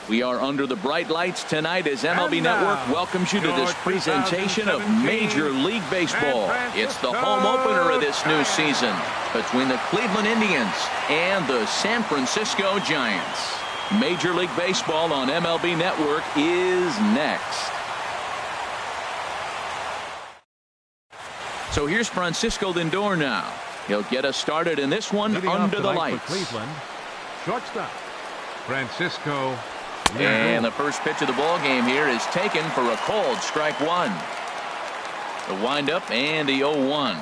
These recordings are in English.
We are under the bright lights tonight as MLB Network welcomes you to this presentation of Major League Baseball. It's the home opener of this new season between the Cleveland Indians and the San Francisco Giants. Major League Baseball on MLB Network is next. So here's Francisco Lindor now. He'll get us started in this one under the lights. Cleveland, shortstop, Francisco Lindor. And the first pitch of the ball game here is taken for a called strike one. The windup and the 0-1.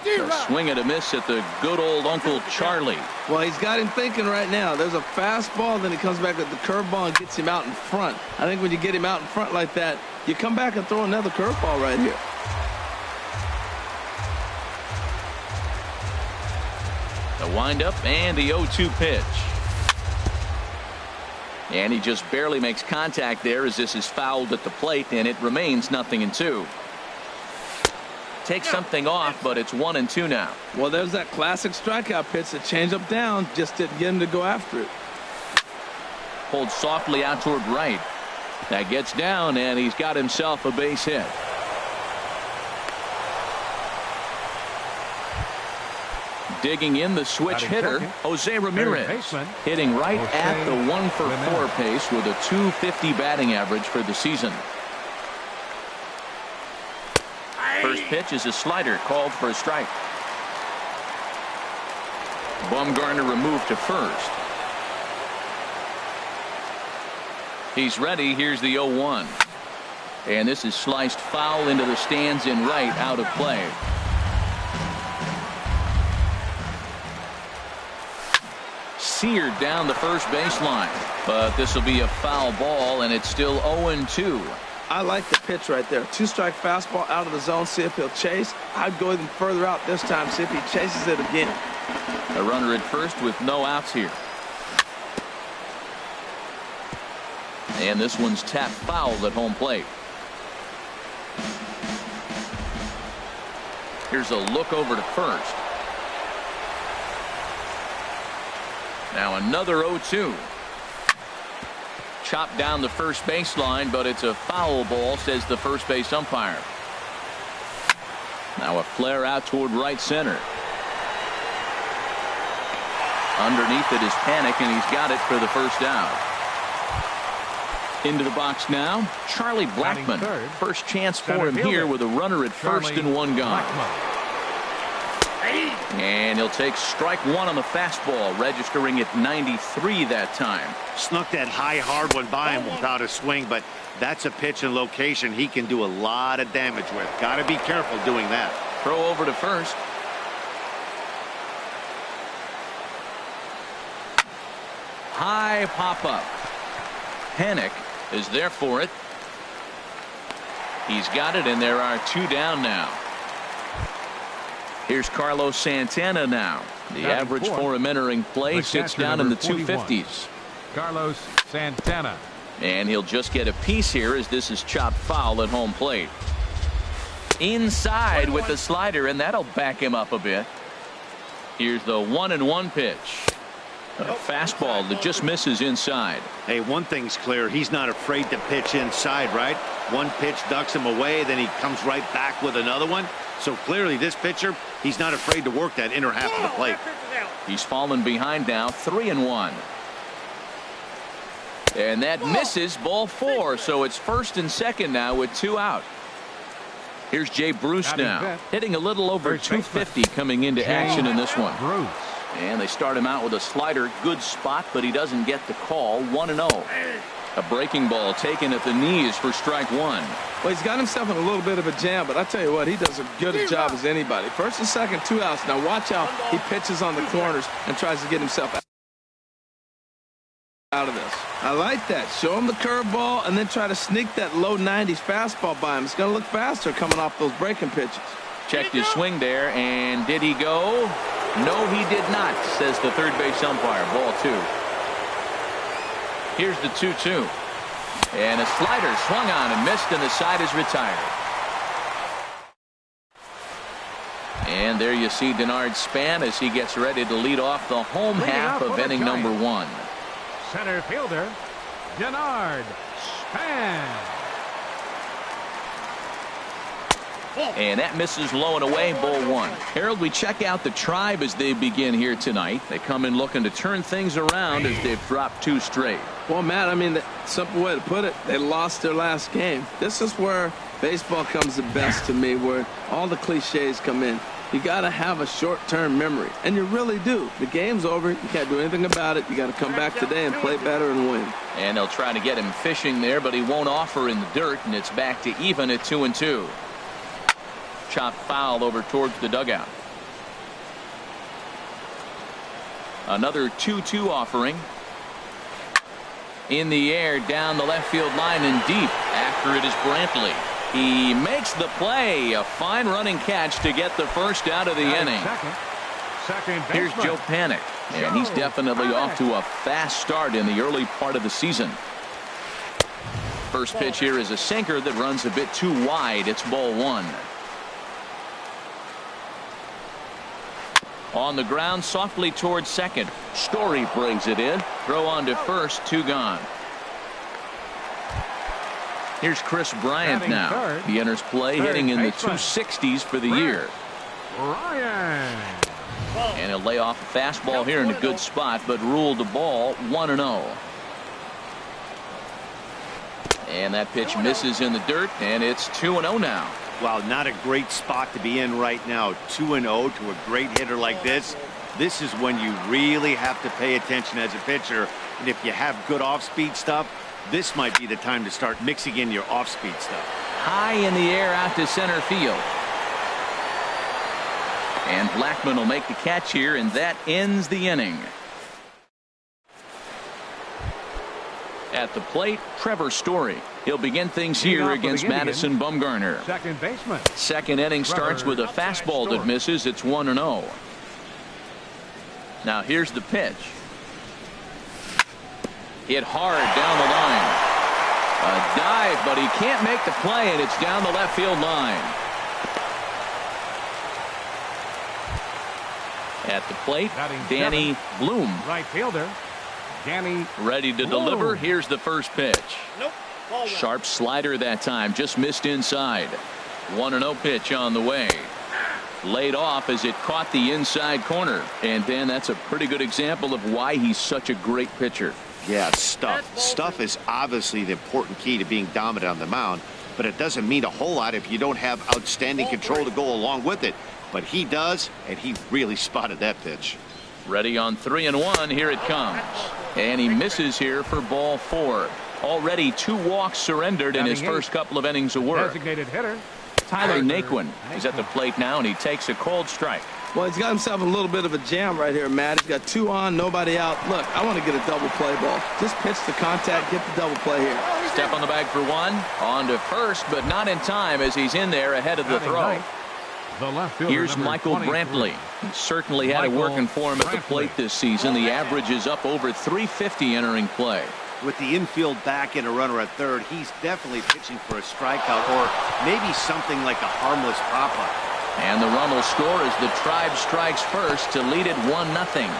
A swing and a miss at the good old Uncle Charlie. Well, he's got him thinking right now. There's a fastball, then he comes back with the curveball and gets him out in front. I think when you get him out in front like that, you come back and throw another curveball right here. The windup and the 0-2 pitch. And he just barely makes contact there as this is fouled at the plate, and it remains 0-2. Takes something off, but it's 1-2 now. Well, there's that classic strikeout pitch, that change up down, just didn't get him to go after it. Pulled softly out toward right. That gets down, and he's got himself a base hit. Digging in the switch hitter, Jose Ramirez, hitting right at the 1-for-4 pace with a .250 batting average for the season. First pitch is a slider called for a strike. Bumgarner removed to first. He's ready. Here's the 0-1. And this is sliced foul into the stands in right, out of play. Seared down the first baseline, but this will be a foul ball, and it's still 0-2. I like the pitch right there. Two-strike fastball out of the zone, see if he'll chase. I'd go even further out this time, see if he chases it again. A runner at first with no outs here. And this one's tapped foul at home plate. Here's a look over to first. Now another 0-2. Chopped down the first baseline, but it's a foul ball, says the first base umpire. Now a flare out toward right center. Underneath it is Panic, and he's got it for the first out. Into the box now, Charlie Blackmon. First chance for him here with a runner at first and one gone. And he'll take strike one on the fastball, registering at 93 that time. Snuck that high hard one by him without a swing, but that's a pitch and location he can do a lot of damage with. Got to be careful doing that. Throw over to first. High pop up. Panic is there for it. He's got it, and there are two down now. Here's Carlos Santana now. The average for him entering play sits down in the 250s. Carlos Santana. And he'll just get a piece here as this is chopped foul at home plate. Inside with the slider, and that'll back him up a bit. Here's the 1-1 pitch. A fastball that just misses inside. Hey, one thing's clear. He's not afraid to pitch inside, right? One pitch ducks him away, then he comes right back with another one. So clearly this pitcher, he's not afraid to work that inner half of the plate. He's fallen behind now, 3-1. And that misses, ball 4. So it's first and second now with 2 out. Here's Jay Bruce now, hitting a little over 250 coming into action in this one. And they start him out with a slider, good spot, but he doesn't get the call. 1-0. A breaking ball taken at the knees for strike one. Well, he's got himself in a little bit of a jam, but I tell you what, he does as good a job as anybody. First and second, 2 outs. Now watch how he pitches on the corners and tries to get himself out of this. I like that. Show him the curveball and then try to sneak that low 90s fastball by him. It's going to look faster coming off those breaking pitches. Checked his swing there, and did he go? No, he did not, says the third base umpire. Ball 2. Here's the 2-2. And a slider swung on and missed, and the side is retired. And there you see Denard Span as he gets ready to lead off the home half of inning number 1. Center fielder Denard Span. And that misses low and away, ball one. Harold, we check out the Tribe as they begin here tonight. They come in looking to turn things around as they've dropped 2 straight. Well, Matt, I mean, the simple way to put it, they lost their last game. This is where baseball comes the best to me, where all the cliches come in. You got to have a short-term memory, and you really do. The game's over. You can't do anything about it. You got to come back today and play better and win. And they'll try to get him fishing there, but he won't offer in the dirt, and it's back to even at 2-2. Chopped foul over towards the dugout. Another 2-2 offering. In the air, down the left field line and deep. After it is Brantley. He makes the play. A fine running catch to get the first out of the inning. Second Here's Joe Panik. And he's definitely off to a fast start in the early part of the season. First pitch here is a sinker that runs a bit too wide. It's ball one. On the ground, softly towards second. Story brings it in. Throw on to first, 2 gone. Here's Chris Bryant now. Third. He enters play hitting in the 260s for the year. Bryant. And he'll lay off a fastball here in a good spot, but ruled the ball 1-0. And that pitch misses in the dirt, and it's 2-0 now. Well, not a great spot to be in right now. 2-0 to a great hitter like this. This is when you really have to pay attention as a pitcher. And if you have good off-speed stuff, this might be the time to start mixing in your off-speed stuff. High in the air out to center field. And Blackmon will make the catch here, and that ends the inning. At the plate, Trevor Story. He'll begin things here against Madison Bumgarner. Second baseman. Second inning starts with a fastball that misses. It's 1-0. Now here's the pitch. Hit hard down the line. A dive, but he can't make the play, and it's down the left field line. At the plate, Danny Bloom. Right fielder. Danny. Ready to deliver. Here's the first pitch. Sharp slider that time. Just missed inside. 1-0 pitch on the way. Laid off as it caught the inside corner. And then that's a pretty good example of why he's such a great pitcher. Yeah, stuff. Stuff is obviously the important key to being dominant on the mound, but it doesn't mean a whole lot if you don't have outstanding control to go along with it. But he does, and he really spotted that pitch. Ready on 3-1. Here it comes. And he misses here for ball 4. Already 2 walks surrendered in his first couple of innings of work. Designated hitter. Tyler Naquin is at the plate now, and he takes a cold strike. Well, he's got himself a little bit of a jam right here, Matt. He's got 2 on, nobody out. Look, I want to get a double play ball. Just pitch the contact, get the double play here. Step on the bag for 1. On to first, but not in time as he's in there ahead of the throw. Here's Michael Brantley. He certainly had it working for him at the plate this season. The average is up over 350 entering play. With the infield back and a runner at third, he's definitely pitching for a strikeout or maybe something like a harmless pop-up. And the run will score as the Tribe strikes first to lead it 1-0.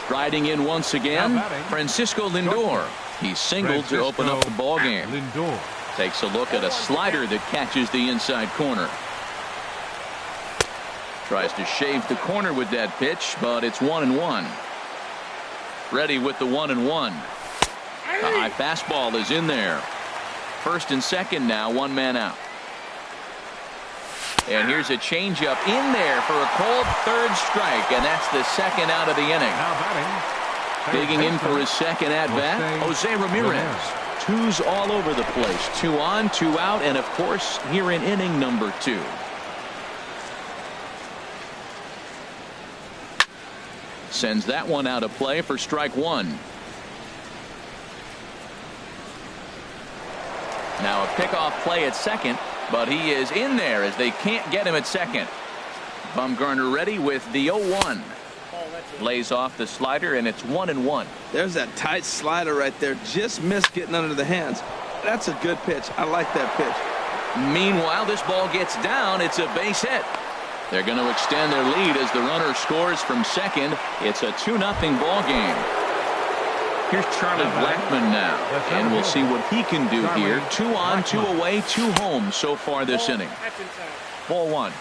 Striding in once again, Francisco Lindor. He singled to open up the ball game. Lindor takes a look at a slider that catches the inside corner. Tries to shave the corner with that pitch, but it's 1-1. Ready with the 1-1. The high fastball is in there. First and second now, 1 man out. And here's a changeup in there for a cold third strike, and that's the second out of the inning. Digging in for his second at bat, Jose Ramirez. 2s all over the place. 2 on, 2 out, and of course here in inning number 2. Sends that one out of play for strike 1. Now a pickoff play at second, but he is in there as they can't get him at second. Bumgarner ready with the 0-1. Lays off the slider, and it's 1-1. There's that tight slider right there. Just missed getting under the hands. That's a good pitch. I like that pitch. Meanwhile, this ball gets down. It's a base hit. They're going to extend their lead as the runner scores from second. It's a 2-0 ball game. Here's Charlie Blackmon now, and we'll see what he can do here. 2 on, 2 away, 2 home so far this inning. Ball 1.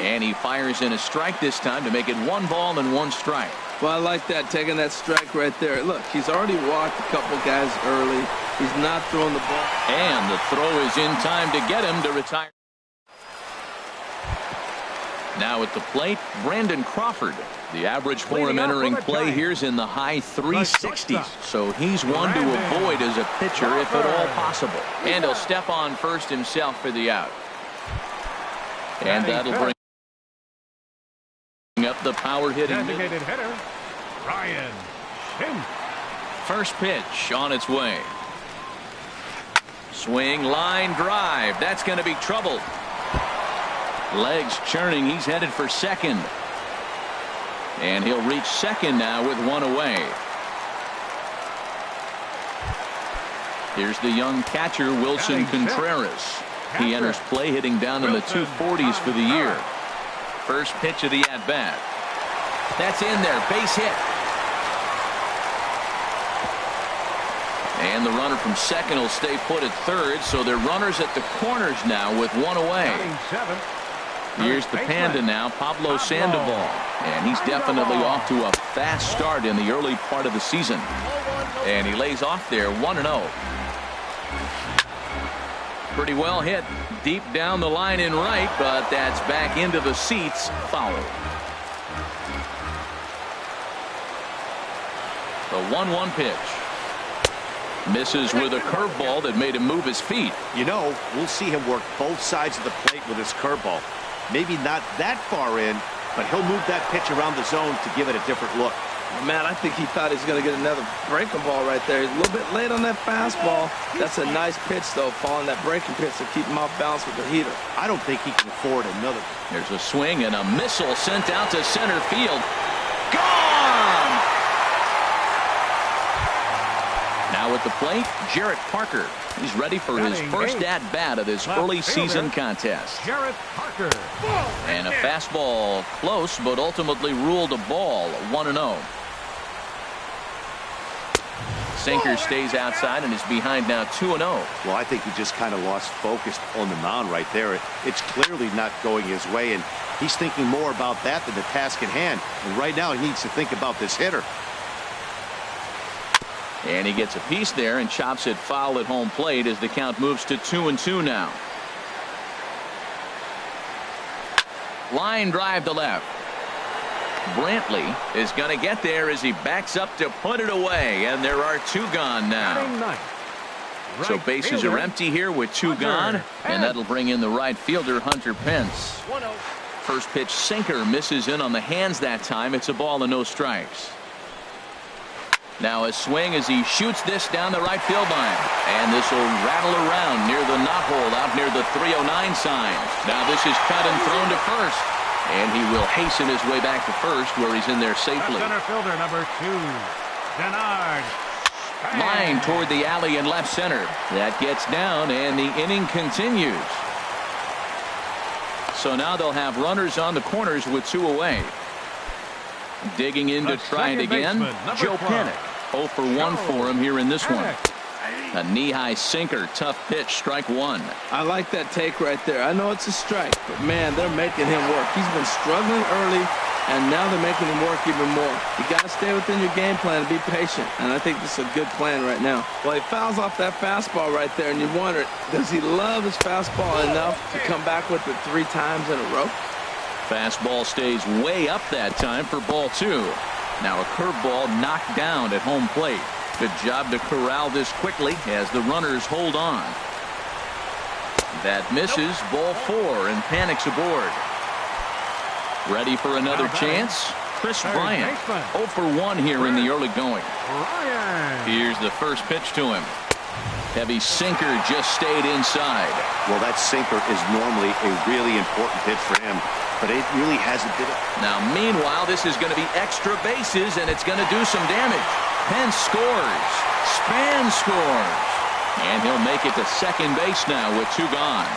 And he fires in a strike this time to make it 1 ball and 1 strike. Well, I like that, taking that strike right there. Look, he's already walked a couple guys early. He's not throwing the ball. And the throw is in time to get him to retire. Now at the plate, Brandon Crawford. The average for him entering play here is in the high 360s. So he's one to avoid as a pitcher if at all possible. And he'll step on first himself for the out. And that'll bring up the power hitting designated hitter, Ryan Schimpf. First pitch on its way. Swing, line drive. That's going to be trouble. Legs churning. He's headed for second. And he'll reach second now with 1 away. Here's the young catcher, Wilson Contreras. He enters play hitting down in the 240s for the year. First pitch of the at-bat. That's in there. Base hit. And the runner from second will stay put at third, so they're runners at the corners now with 1 away. Here's the Panda now, Pablo Sandoval. And he's definitely off to a fast start in the early part of the season. And he lays off there 1-0. Pretty well hit deep down the line in right, but that's back into the seats. Foul. The 1-1 pitch. Misses with a curveball that made him move his feet. You know, we'll see him work both sides of the plate with his curveball. Maybe not that far in, but he'll move that pitch around the zone to give it a different look. Man, I think he thought he was going to get another breaking ball right there. He's a little bit late on that fastball. That's a nice pitch, though, following that breaking pitch to keep him off balance with the heater. I don't think he can afford another. There's a swing and a missile sent out to center field. Gone! Now at the plate, Jarrett Parker. He's ready for his first at-bat of this early season contest. Jarrett Parker. And a fastball close, but ultimately ruled a ball. 1-0. Sinker stays outside and is behind now 2-0. Well, I think he just kind of lost focus on the mound right there. It's clearly not going his way, and he's thinking more about that than the task at hand. And right now he needs to think about this hitter. And he gets a piece there and chops it foul at home plate as the count moves to 2-2 now. Line drive to left. Brantley is going to get there as he backs up to put it away, and there are 2 gone now. So bases are empty here with 2 gone, and that'll bring in the right fielder, Hunter Pence. First pitch sinker misses in on the hands that time. It's a ball and no strikes. Now a swing as he shoots this down the right field line. And this will rattle around near the knot hole out near the 309 sign. Now this is cut and thrown to first. And he will hasten his way back to first where he's in there safely. Center fielder number 2, Denard. Line toward the alley in left center. That gets down and the inning continues. So now they'll have runners on the corners with 2 away. Digging in to try it again, Joe Panik. 0 for 1 for him here in this one. A knee-high sinker, tough pitch, strike 1. I like that take right there. I know it's a strike, but man, they're making him work. He's been struggling early, and now they're making him work even more. You got to stay within your game plan and be patient, and I think this is a good plan right now. Well, he fouls off that fastball right there, and you wonder, does he love his fastball enough to come back with it 3 times in a row? Fastball stays way up that time for ball 2. Now a curveball knocked down at home plate. Good job to corral this quickly as the runners hold on. That misses, ball 4, and Panik's aboard. Ready for another chance? Chris Bryant. 0 for 1 here in the early going. Here's the first pitch to him. Heavy sinker just stayed inside. Well, that sinker is normally a really important pitch for him, but it really hasn't did it. Now, meanwhile, this is going to be extra bases, and it's going to do some damage. Pence scores. Span scores. And he'll make it to second base now with 2 gone.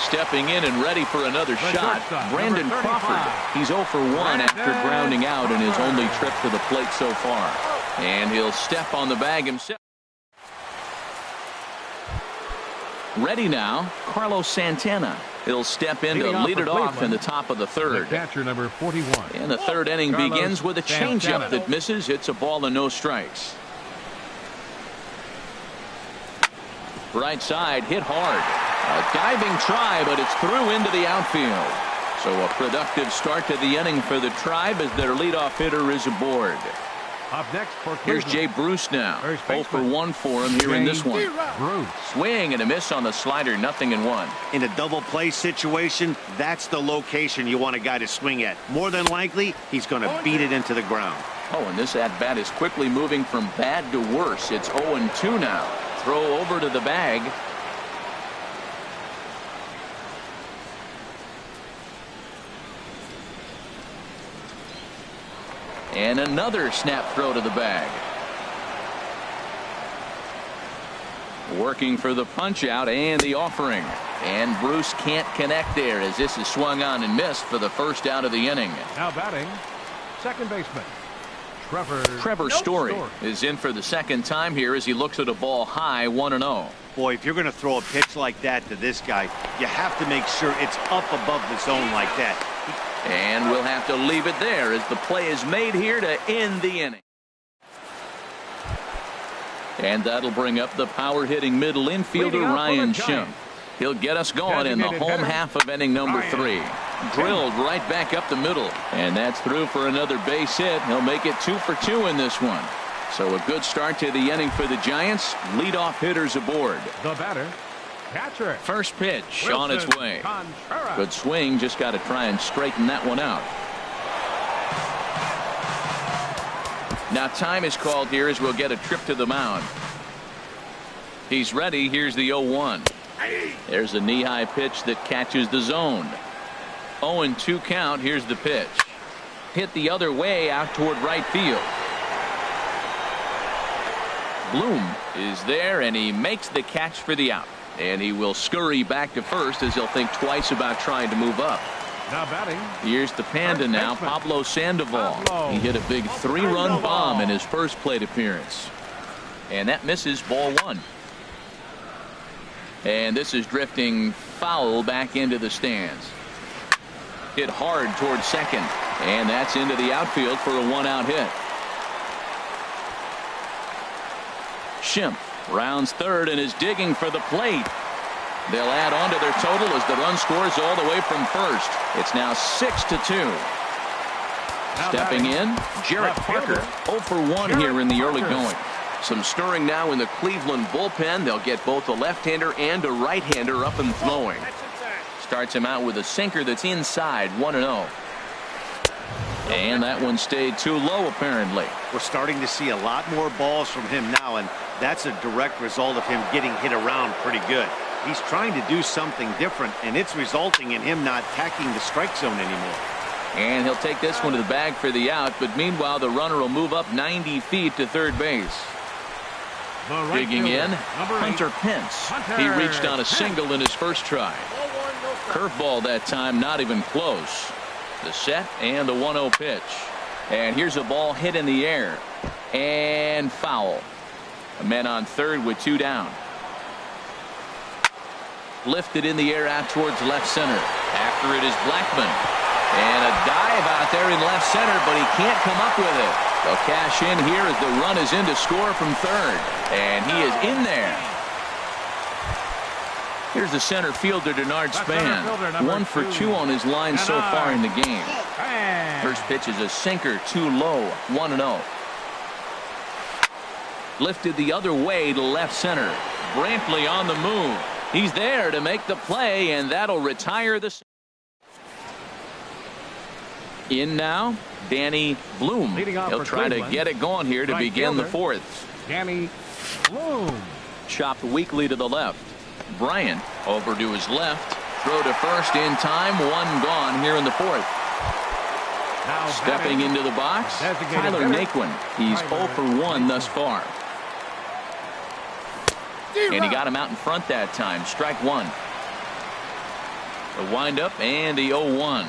Stepping in and ready for another shot, Brandon Crawford. He's 0 for 1 after grounding out in his only trip to the plate so far. And he'll step on the bag himself. Ready now, Carlos Santana. He'll step in to lead it off in the top of the third. Catcher number 41. And the third inning begins with a changeup that misses. It's a ball and no strikes. Right side, hit hard. A diving try, but it's through into the outfield. So a productive start to the inning for the Tribe as their leadoff hitter is aboard. Up next for Here's Jay Bruce now. 0 for 1 for him here in this one. Bruce. Swing and a miss on the slider, 0-1. In a double play situation, that's the location you want a guy to swing at. More than likely, he's going to beat it into the ground. Oh, and this at-bat is quickly moving from bad to worse. It's 0-2 now. Throw over to the bag. And another snap throw to the bag. Working for the punch out and the offering. And Bruce can't connect there as this is swung on and missed for the first out of the inning. Now batting, second baseman, Trevor Story is in for the second time here as he looks at a ball high, 1-0. Boy, if you're going to throw a pitch like that to this guy, you have to make sure it's up above the zone like that. And we'll have to leave it there as the play is made here to end the inning. And that'll bring up the power-hitting middle infielder Ryan Schimpf. He'll get us going in the home half of inning number 3. Drilled right back up the middle. And that's through for another base hit. He'll make it 2 for 2 in this one. So a good start to the inning for the Giants. Leadoff hitters aboard. The batter, catcher. First pitch on its way. Good swing. Just got to try and straighten that one out. Now time is called here as we'll get a trip to the mound. He's ready. Here's the 0-1. There's a knee-high pitch that catches the zone. 0-2 count. Here's the pitch. Hit the other way out toward right field. Bloom is there and he makes the catch for the out. And he will scurry back to first as he'll think twice about trying to move up. Now batting. Here's the Panda now, Pablo Sandoval. He hit a big 3-run bomb in his first plate appearance. And that misses, ball 1. And this is drifting foul back into the stands. Hit hard towards second. And that's into the outfield for a 1-out hit. Schimpf rounds third and is digging for the plate. They'll add on to their total as the run scores all the way from first. It's now 6-2. Stepping in, Jarrett Parker, 0 for 1 here in the early going. Some stirring now in the Cleveland bullpen. They'll get both a left-hander and a right-hander up and throwing. Starts him out with a sinker that's inside, 1-0. And that one stayed too low, apparently. We're starting to see a lot more balls from him now, and that's a direct result of him getting hit around pretty good. He's trying to do something different, and it's resulting in him not attacking the strike zone anymore. And he'll take this one to the bag for the out, but meanwhile the runner will move up 90 feet to third base. Digging in, Hunter Pence. He reached on a single in his first try. Curveball that time, not even close. The set and the 1-0 pitch. And here's a ball hit in the air. And foul. A man on third with 2 down. Lifted in the air out towards left center. After it is Blackman. And a dive out there in left center, but he can't come up with it. They'll cash in here as the run is in to score from third. And he is in there. Here's the center fielder, Denard Span. 1 for 2 on his line so far in the game. First pitch is a sinker, too low, 1-0. Lifted the other way to left center. Brantley on the move. He's there to make the play, and that'll retire the. In now, Danny Bloom. He'll try to get it going here to begin the fourth. Danny Bloom. Chopped weakly to the left. Bryant over to his left. Throw to first in time. 1 gone here in the fourth. Now stepping into the box, Tyler Naquin. He's 0 for 1 thus far. And he got him out in front that time. Strike 1. The windup and the 0-1.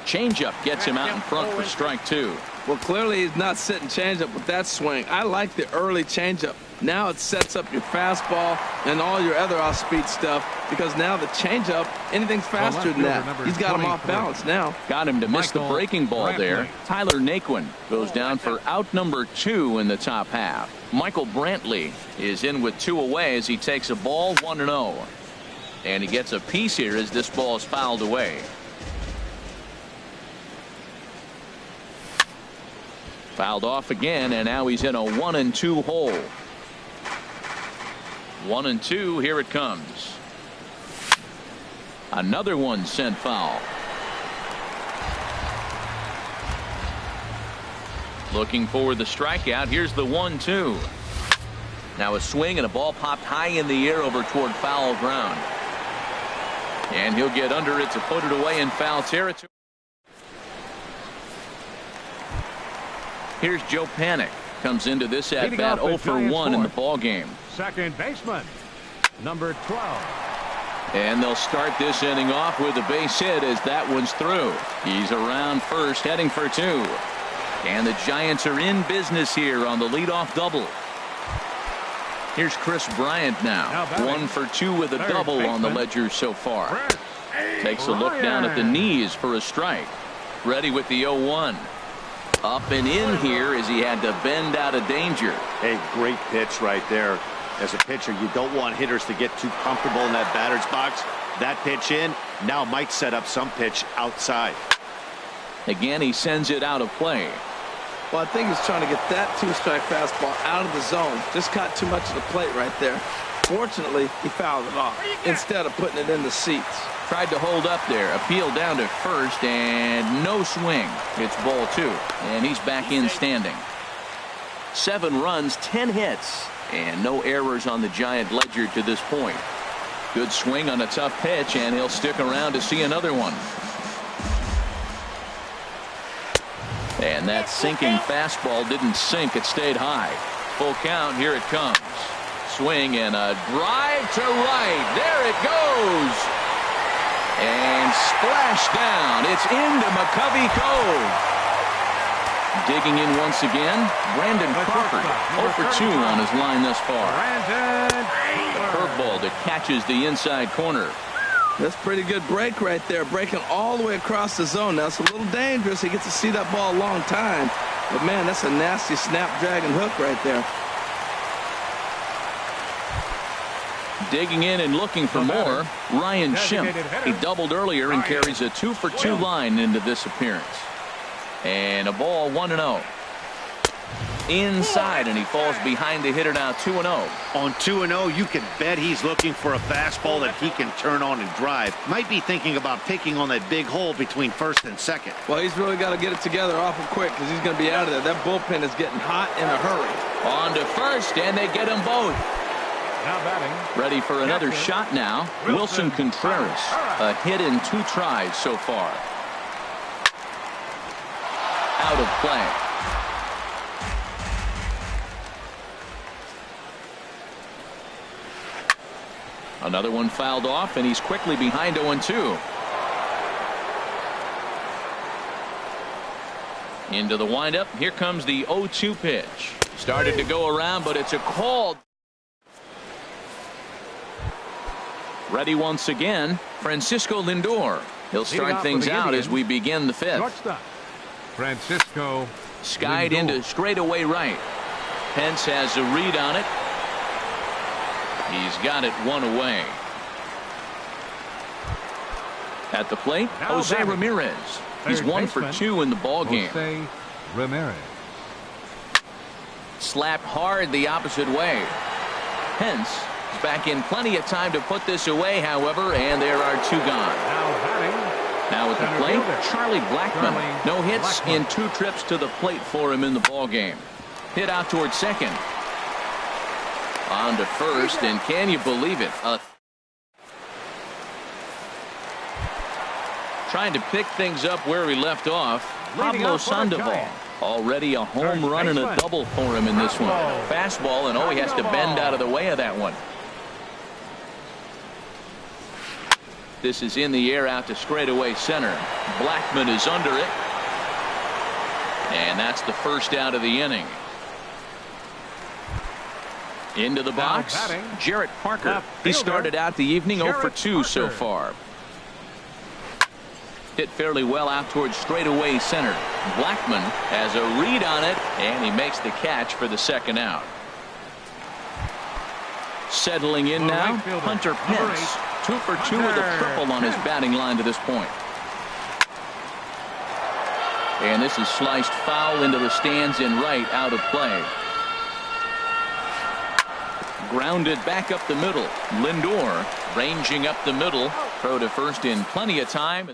Changeup gets him out in front for strike 2. Well, clearly he's not sitting changeup with that swing. I like the early changeup. Now it sets up your fastball and all your other off-speed stuff, because now the changeup, anything's faster than that. He's got him off balance now. Got him to miss the breaking ball there. Tyler Naquin goes down for out number 2 in the top half. Michael Brantley is in with 2 away as he takes a ball 1-0. And he gets a piece here as this ball is fouled away. Fouled off again, and now he's in a 1-2 hole. 1-2, here it comes. Another one sent foul. Looking for the strikeout. Here's the 1-2. Now a swing and a ball popped high in the air over toward foul ground. And he'll get under it to put it away in foul territory. Here's Joe Panik. Comes into this at bat 0 for 1 in the ball game. Second baseman, number 12. And they'll start this inning off with a base hit as that one's through. He's around first, heading for 2. And the Giants are in business here on the leadoff double. Here's Chris Bryant now. 1 for 2 with a double on the ledger so far. Takes a look down at the knees for a strike. Ready with the 0-1. Up and in here as he had to bend out of danger. Hey, great pitch right there. As a pitcher, you don't want hitters to get too comfortable in that batter's box. That pitch in now might set up some pitch outside. Again, he sends it out of play. Well, I think he's trying to get that 2-strike fastball out of the zone. Just caught too much of the plate right there. Fortunately, he fouled it off instead of putting it in the seats. Tried to hold up there. Appeal down to first, and no swing. It's ball 2, and he's back in standing. 7 runs, 10 hits, and no errors on the Giant ledger to this point. Good swing on a tough pitch, and he'll stick around to see another one. And that sinking fastball didn't sink. It stayed high. Full count. Here it comes. Swing and a drive to right. There it goes. And splash down. It's into McCovey Cove. Digging in once again, Brandon Crawford. 0 for 2 on his line thus far. The curveball that catches the inside corner. That's pretty good break right there. Breaking all the way across the zone. Now it's a little dangerous. He gets to see that ball a long time. But, man, that's a nasty snapdragon hook right there. Digging in and looking for more, Ryan Schimpf. He doubled earlier and carries a 2 for 2 line into this appearance. And a ball 1-0. Inside, and he falls behind the hitter now 2-0. On 2-0, you can bet he's looking for a fastball that he can turn on and drive. Might be thinking about picking on that big hole between first and second. Well, he's really got to get it together awful quick because he's going to be out of there. That bullpen is getting hot in a hurry. On to first, and they get them both. Now batting. Ready for another shot now. Wilson Contreras. A hit in 2 tries so far. Out of play. Another one fouled off, and he's quickly behind 0-2. Into the windup. Here comes the 0-2 pitch. Started to go around, but it's a call. Ready once again, Francisco Lindor. He'll start things out as we begin the 5th. Francisco skied Lindor into straightaway right. Pence has a read on it. He's got it 1 away. At the plate, Now Jose batting. Ramirez. He's 1 for 2 in the ball game. Jose Ramirez. Slapped hard the opposite way. Pence is back in plenty of time to put this away, however, and there are 2 gone. Now batting. Now at the Center plate, fielder. Charlie Blackmon. Charlie No hits Blackmon. in 2 trips to the plate for him in the ball game. Hit out towards second. On to first, and can you believe it? Trying to pick things up where he left off. Leading Pablo off for the Sandoval. Giants. Already a home Third run and a baseman. double for him in this one. Fastball, and he has to bend out of the way of that one. This is in the air out to straightaway center. Blackman is under it. And that's the first out of the inning. Into the box, Jarrett Parker. He started out the evening 0 for 2 so far. Hit fairly well out towards straightaway center. Blackman has a read on it, and he makes the catch for the second out. Settling in now, Hunter Pence. 2 for 2 with a triple on his batting line to this point. And this is sliced foul into the stands in right, out of play. Grounded back up the middle. Lindor ranging up the middle. Throw to first in plenty of time.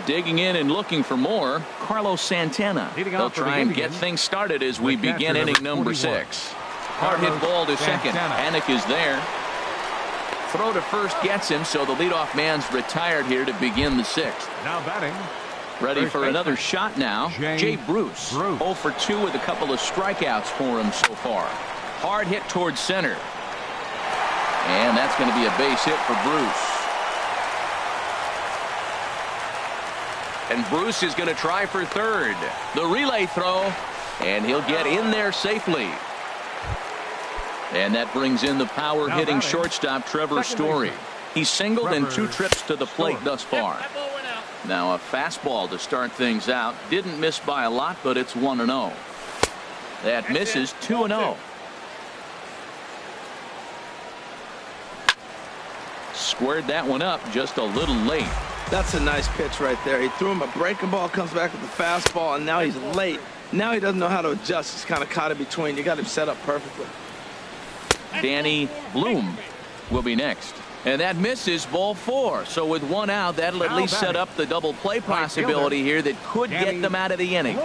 Digging in and looking for more, Carlos Santana. They'll try and get things started as we begin inning number 6. Hard hit ball to second. Panic is there. Throw to first gets him, so the leadoff man's retired here to begin the 6th. Now batting. Ready for another shot now. Jay Bruce. 0 for 2 with a couple of strikeouts for him so far. Hard hit towards center. And that's going to be a base hit for Bruce. And Bruce is going to try for third. The relay throw, and he'll get in there safely. And that brings in the power hitting shortstop Trevor Story. He's singled in 2 trips to the plate thus far. Now a fastball to start things out. Didn't miss by a lot, but it's 1-0. That misses 2-0. Squared that one up just a little late. That's a nice pitch right there. He threw him a breaking ball, comes back with the fastball, and now he's late. Now he doesn't know how to adjust. He's kind of caught in between. You got him set up perfectly. Danny Bloom will be next. And that misses ball 4. So with 1 out, that'll at least set up the double play possibility here that could get them out of the inning.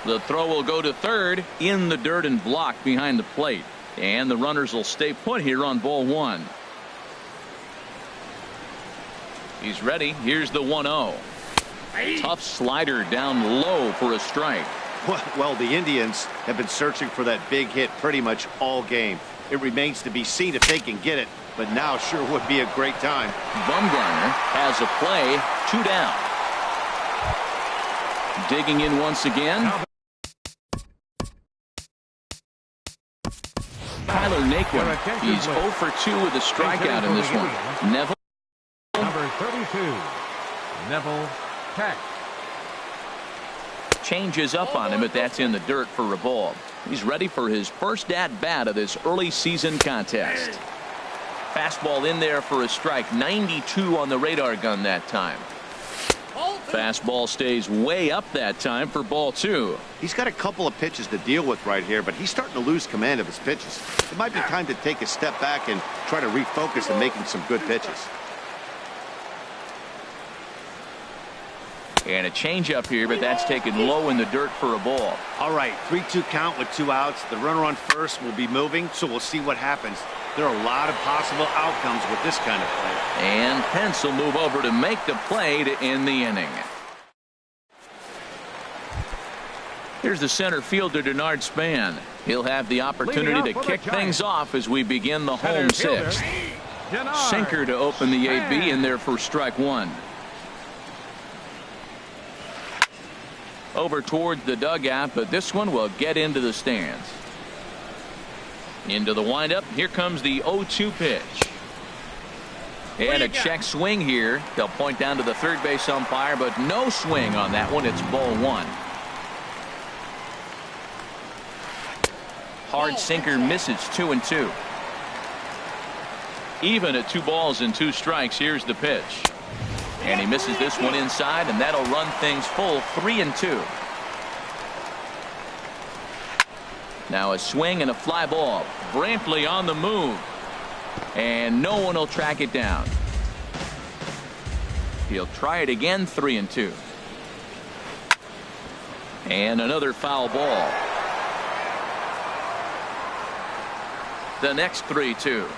The throw will go to third in the dirt and blocked behind the plate. And the runners will stay put here on ball 1. He's ready. Here's the 1-0. Tough slider down low for a strike. Well, the Indians have been searching for that big hit pretty much all game. It remains to be seen if they can get it, but now sure would be a great time. Bumgarner has a play. 2 down. Digging in once again. Tyler Naquin. He's 0 for 2 with a strikeout in this one. Neville. Number 32, Neville Peck. Changes up on him, but that's in the dirt for a ball. He's ready for his first at-bat of this early season contest. Fastball in there for a strike. 92 on the radar gun that time. Fastball stays way up that time for ball 2. He's got a couple of pitches to deal with right here, but he's starting to lose command of his pitches. It might be time to take a step back and try to refocus on making some good pitches. And a changeup here, but that's taken low in the dirt for a ball. All right, 3-2 count with 2 outs. The runner on first will be moving, so we'll see what happens. There are a lot of possible outcomes with this kind of play. And Pence will move over to make the play to end the inning. Here's the center fielder, Denard Span. He'll have the opportunity to kick things off as we begin the home 6th. Sinker to open the AB in there for strike 1. Over towards the dugout, but this one will get into the stands. Into the windup. Here comes the 0-2 pitch. And a check swing here. They'll point down to the third base umpire, but no swing on that one. It's ball 1. Hard sinker misses. 2-2. Even at 2 balls and 2 strikes. Here's the pitch. And he misses this one inside, and that'll run things full. 3-2. Now a swing and a fly ball. Brantley on the move. And no one will track it down. He'll try it again. 3-2. And another foul ball. The next 3-2.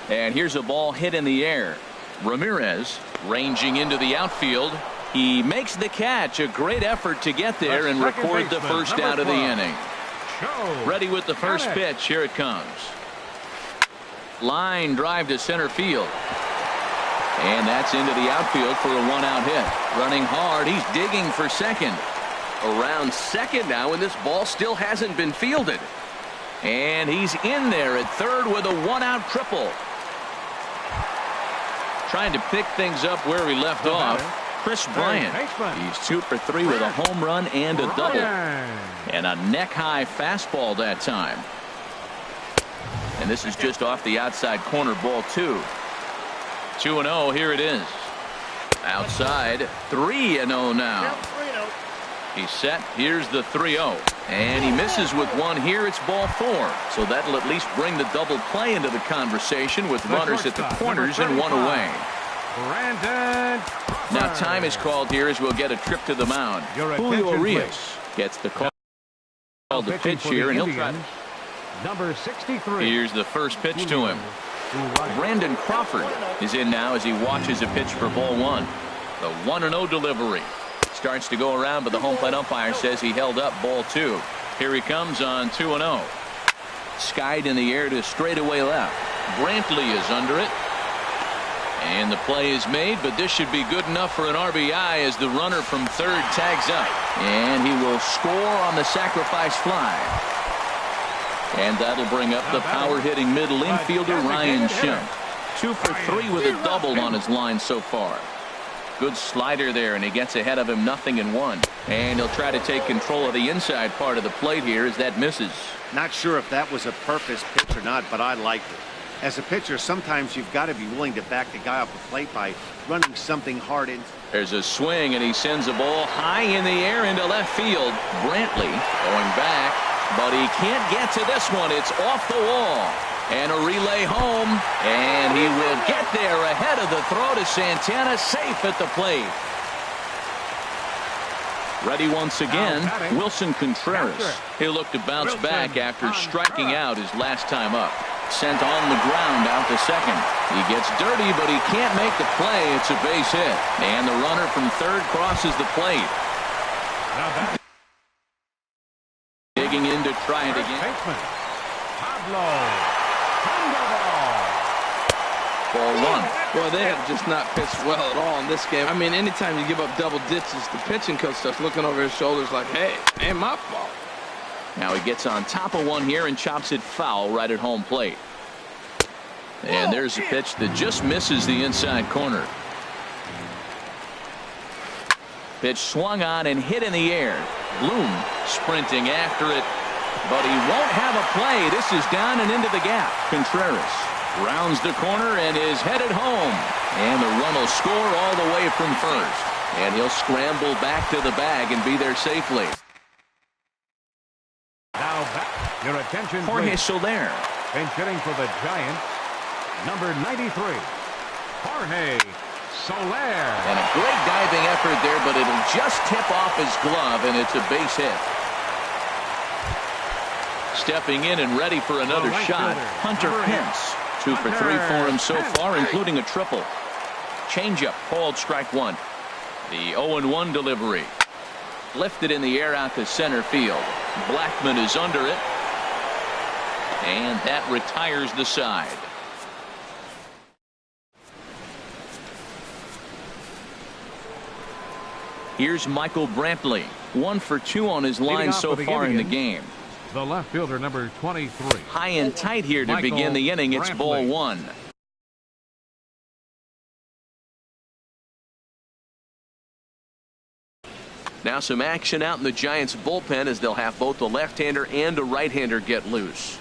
And here's a ball hit in the air. Ramirez ranging into the outfield. He makes the catch. A great effort to get there and record the first out of the inning. Ready with the first pitch. Here it comes. Line drive to center field. And that's into the outfield for a one-out hit. Running hard. He's digging for second. Around second now, and this ball still hasn't been fielded. And he's in there at third with a one-out triple. Trying to pick things up where he left off. Chris Bryant. He's 2 for 3 with a home run and a double. And a neck-high fastball that time. And this is just off the outside corner, ball 2. 2-0, here it is. Outside, 3-0 now. He's set. Here's the 3-0. And he misses with one here. It's ball 4. So that'll at least bring the double play into the conversation with runners at the corners and one away. Now time is called here as we'll get a trip to the mound. Julio Urias gets the call to pitch here, and he'll try. Number 63. Here's the first pitch to him. Brandon Crawford is in now as he watches a pitch for ball 1. The 1-0 delivery. Starts to go around, but the home plate umpire says he held up ball 2. Here he comes on 2-0. Skied in the air to straightaway left. Brantley is under it. And the play is made, but this should be good enough for an RBI as the runner from third tags up. And he will score on the sacrifice fly. And that'll bring up the power-hitting middle infielder Ryan Schimpf. 2 for 3 with a double on his line so far. Good slider there, and he gets ahead of him 0-1. And he'll try to take control of the inside part of the plate here as that misses. Not sure if that was a purpose pitch or not, but I liked it. As a pitcher, sometimes you've got to be willing to back the guy off the plate by running something hard in. There's a swing, and he sends a ball high in the air into left field. Brantley going back, but he can't get to this one. It's off the wall. And a relay home, and he will get there ahead of the throw to Santana, safe at the plate. Ready once again, Wilson Contreras. He'll look to bounce back after striking out his last time up. Sent on the ground out to second. He gets dirty, but he can't make the play. It's a base hit. And the runner from third crosses the plate. Digging in to try it again. Ball 1. Well, they have just not pitched well at all in this game. I mean, anytime you give up double digits, the pitching coach starts looking over his shoulders like, hey, ain't my fault. Now he gets on top of one here and chops it foul right at home plate. And there's a pitch that just misses the inside corner. Pitch swung on and hit in the air. Bloom sprinting after it, but he won't have a play. This is down and into the gap. Contreras rounds the corner and is headed home. And the run will score all the way from first. And he'll scramble back to the bag and be there safely. Now back. Your attention, Jorge please. Soler. Pinch hitting for the Giants, number 93, Jorge Soler. And a great diving effort there, but it'll just tip off his glove, and it's a base hit. Stepping in and ready for another right shot, fielder, Hunter Pence. 2 for 3 for him so far, including a triple. Changeup called strike 1. The 0-1 delivery. Lifted in the air out to center field. Blackman is under it. And that retires the side. Here's Michael Brantley. 1 for 2 on his line so far in the game. The left fielder, number 23. High and tight here to begin the inning. It's ball 1. Now some action out in the Giants bullpen as they'll have both a left-hander and a right-hander get loose.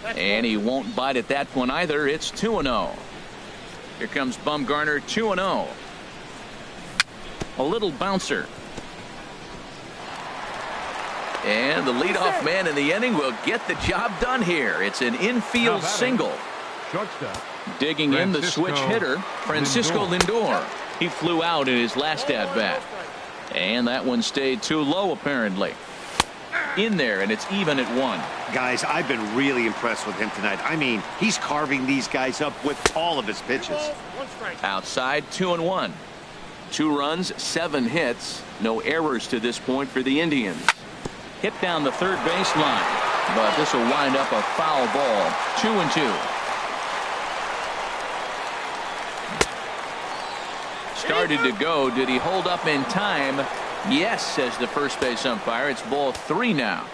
And he won't bite at that one either. It's 2-0. Here comes Bumgarner, 2-0. A little bouncer. And the leadoff man in the inning will get the job done here. It's an infield single. Shortstop. Digging in the switch hitter, Francisco Lindor. He flew out in his last at-bat. And that one stayed too low, apparently. In there, and it's even at 1. Guys, I've been really impressed with him tonight. I mean, he's carving these guys up with all of his pitches. Outside, 2-1. 2 runs, 7 hits, no errors to this point for the Indians. Hit down the third baseline, but this will wind up a foul ball. 2-2. Started to go. Did he hold up in time? Yes, says the first base umpire. It's ball 3 now.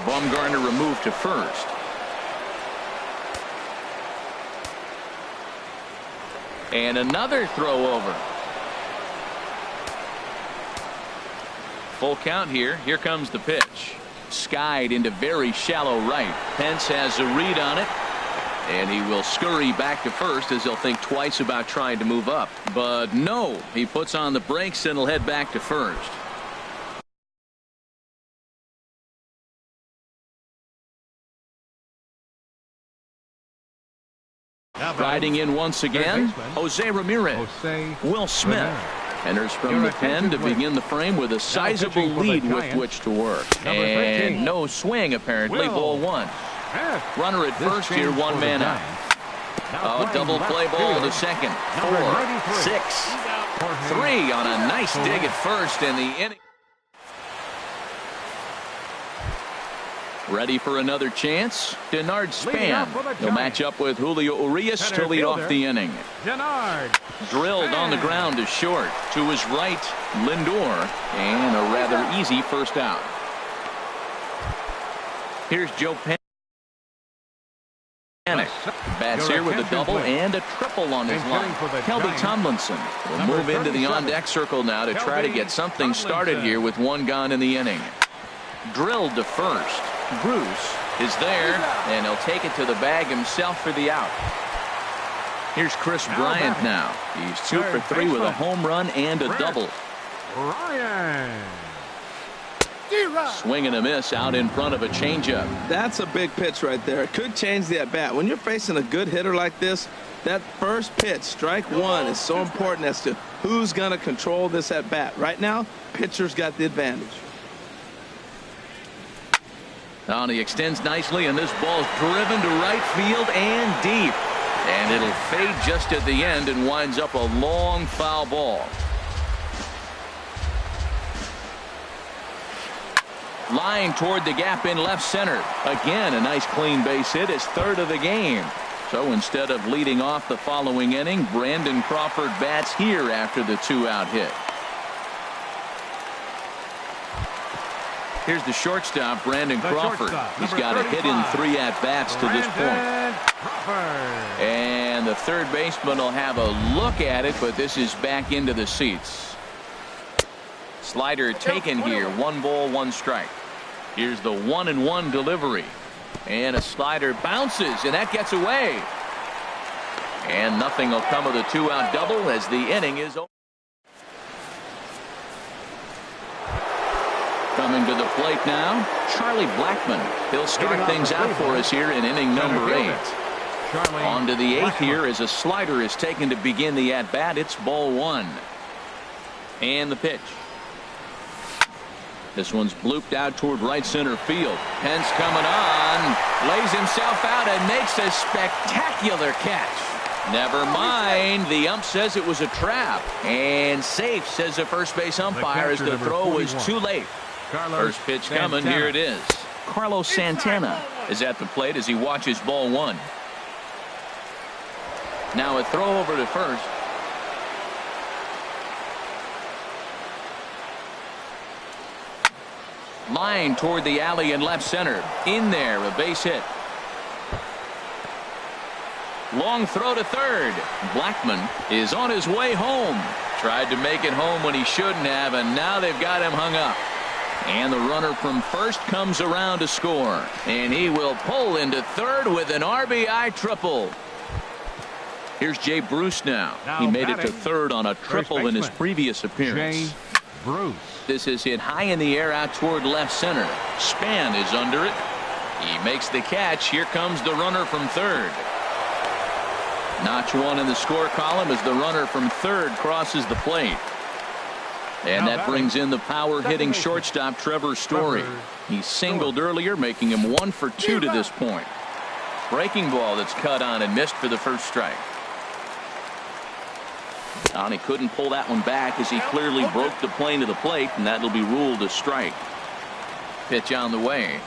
Bumgarner removed to first. And another throw over. Full count here. Here comes the pitch. Skied into very shallow right. Pence has a read on it. And he will scurry back to first as he'll think twice about trying to move up. But no, he puts on the brakes and he'll head back to first. Riding in once again, Jose Ramirez. Will Smith enters from the pen to begin the frame with a sizable lead with which to work. And no swing, apparently. Ball 1. Runner at first here, 1 man out. Oh, double play ball to second. 4, 6, 3 on a nice dig at first, and the inning. Ready for another chance? Denard Span. He'll match up with Julio Urias to lead off the inning. Drilled on the ground to short. To his right, Lindor. And a rather easy first out. Here's Joe Panik. Bats here with a double and a triple on his line. Kelby Tomlinson will move into the on-deck circle now to try to get something started here with 1 gone in the inning. Drilled to first. Bruce is there, and he'll take it to the bag himself for the out. Here's Chris Bryant now. He's 2 for 3 with a home run and a double. Swing and a miss out in front of a changeup. That's a big pitch right there. It could change the at-bat. When you're facing a good hitter like this, that first pitch, strike 1, is so important as to who's going to control this at-bat. Right now, pitcher's got the advantage. Oh, and he extends nicely, and this ball's driven to right field and deep. And it'll fade just at the end and winds up a long foul ball. Line toward the gap in left center. Again, a nice clean base hit, his 3rd of the game. So instead of leading off the following inning, Brandon Crawford bats here after the 2-out hit. Here's the shortstop, Brandon Crawford. He's got a hit in 3 at-bats to this point. And the third baseman will have a look at it, but this is back into the seats. Slider taken here. 1 ball, 1 strike. Here's the 1-1 delivery. And a slider bounces, and that gets away. And nothing will come of the 2-out double as the inning is over. Coming to the plate now, Charlie Blackmon. He'll start things out for us here in inning number 8. On to the 8th here as a slider is taken to begin the at-bat. It's ball 1. And the pitch. This one's blooped out toward right center field. Pence coming on, lays himself out and makes a spectacular catch. Never mind, the ump says it was a trap. And safe, says the first base umpire, as the throw was too late. First pitch coming, here it is. Carlos Santana is at the plate as he watches ball 1. Now a throw over to first. Line toward the alley in left center. In there, a base hit. Long throw to third. Blackmon is on his way home. Tried to make it home when he shouldn't have, and now they've got him hung up. And the runner from first comes around to score. And he will pull into third with an RBI triple. Here's Jay Bruce now. He made it to third on a triple in his previous appearance. Bruce. This is hit high in the air out toward left center. Span is under it. He makes the catch. Here comes the runner from third. Notch 1 in the score column as the runner from third crosses the plate. And that brings in the power-hitting shortstop Trevor Story. He singled earlier, making him 1 for 2 to this point. Breaking ball that's cut on and missed for the first strike. And he couldn't pull that one back as he clearly broke the plane to the plate, and that'll be ruled a strike. Pitch on the way.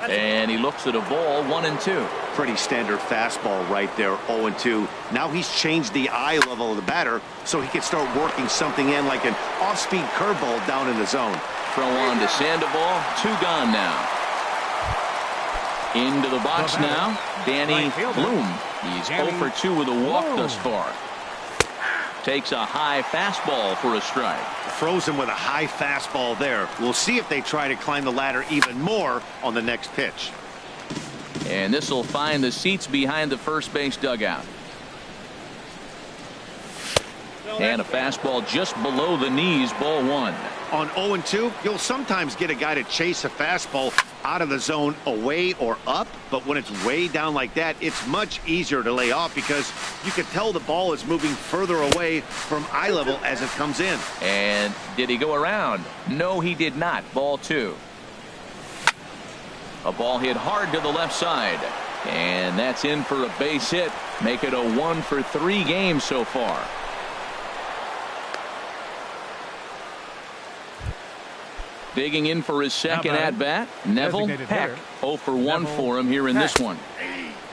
And he looks at a ball, 1-2. Pretty standard fastball right there, 0-2. Now he's changed the eye level of the batter so he can start working something in like an off-speed curveball down in the zone. Throw on to Sandoval, 2 gone now. Into the box now, Danny Bloom. He's 0 for 2 with a walk thus far. Takes a high fastball for a strike. Throws him with a high fastball there. We'll see if they try to climb the ladder even more on the next pitch. And this will find the seats behind the first base dugout. And a fastball just below the knees, ball 1. On 0-2, you'll sometimes get a guy to chase a fastball out of the zone away or up, but when it's way down like that, it's much easier to lay off because you can tell the ball is moving further away from eye level as it comes in. And did he go around? No, he did not. Ball 2. A ball hit hard to the left side, and that's in for a base hit. Make it a 1 for 3 game so far. Digging in for his second at-bat, Neville Peck. 0 for 1 for him here in this one.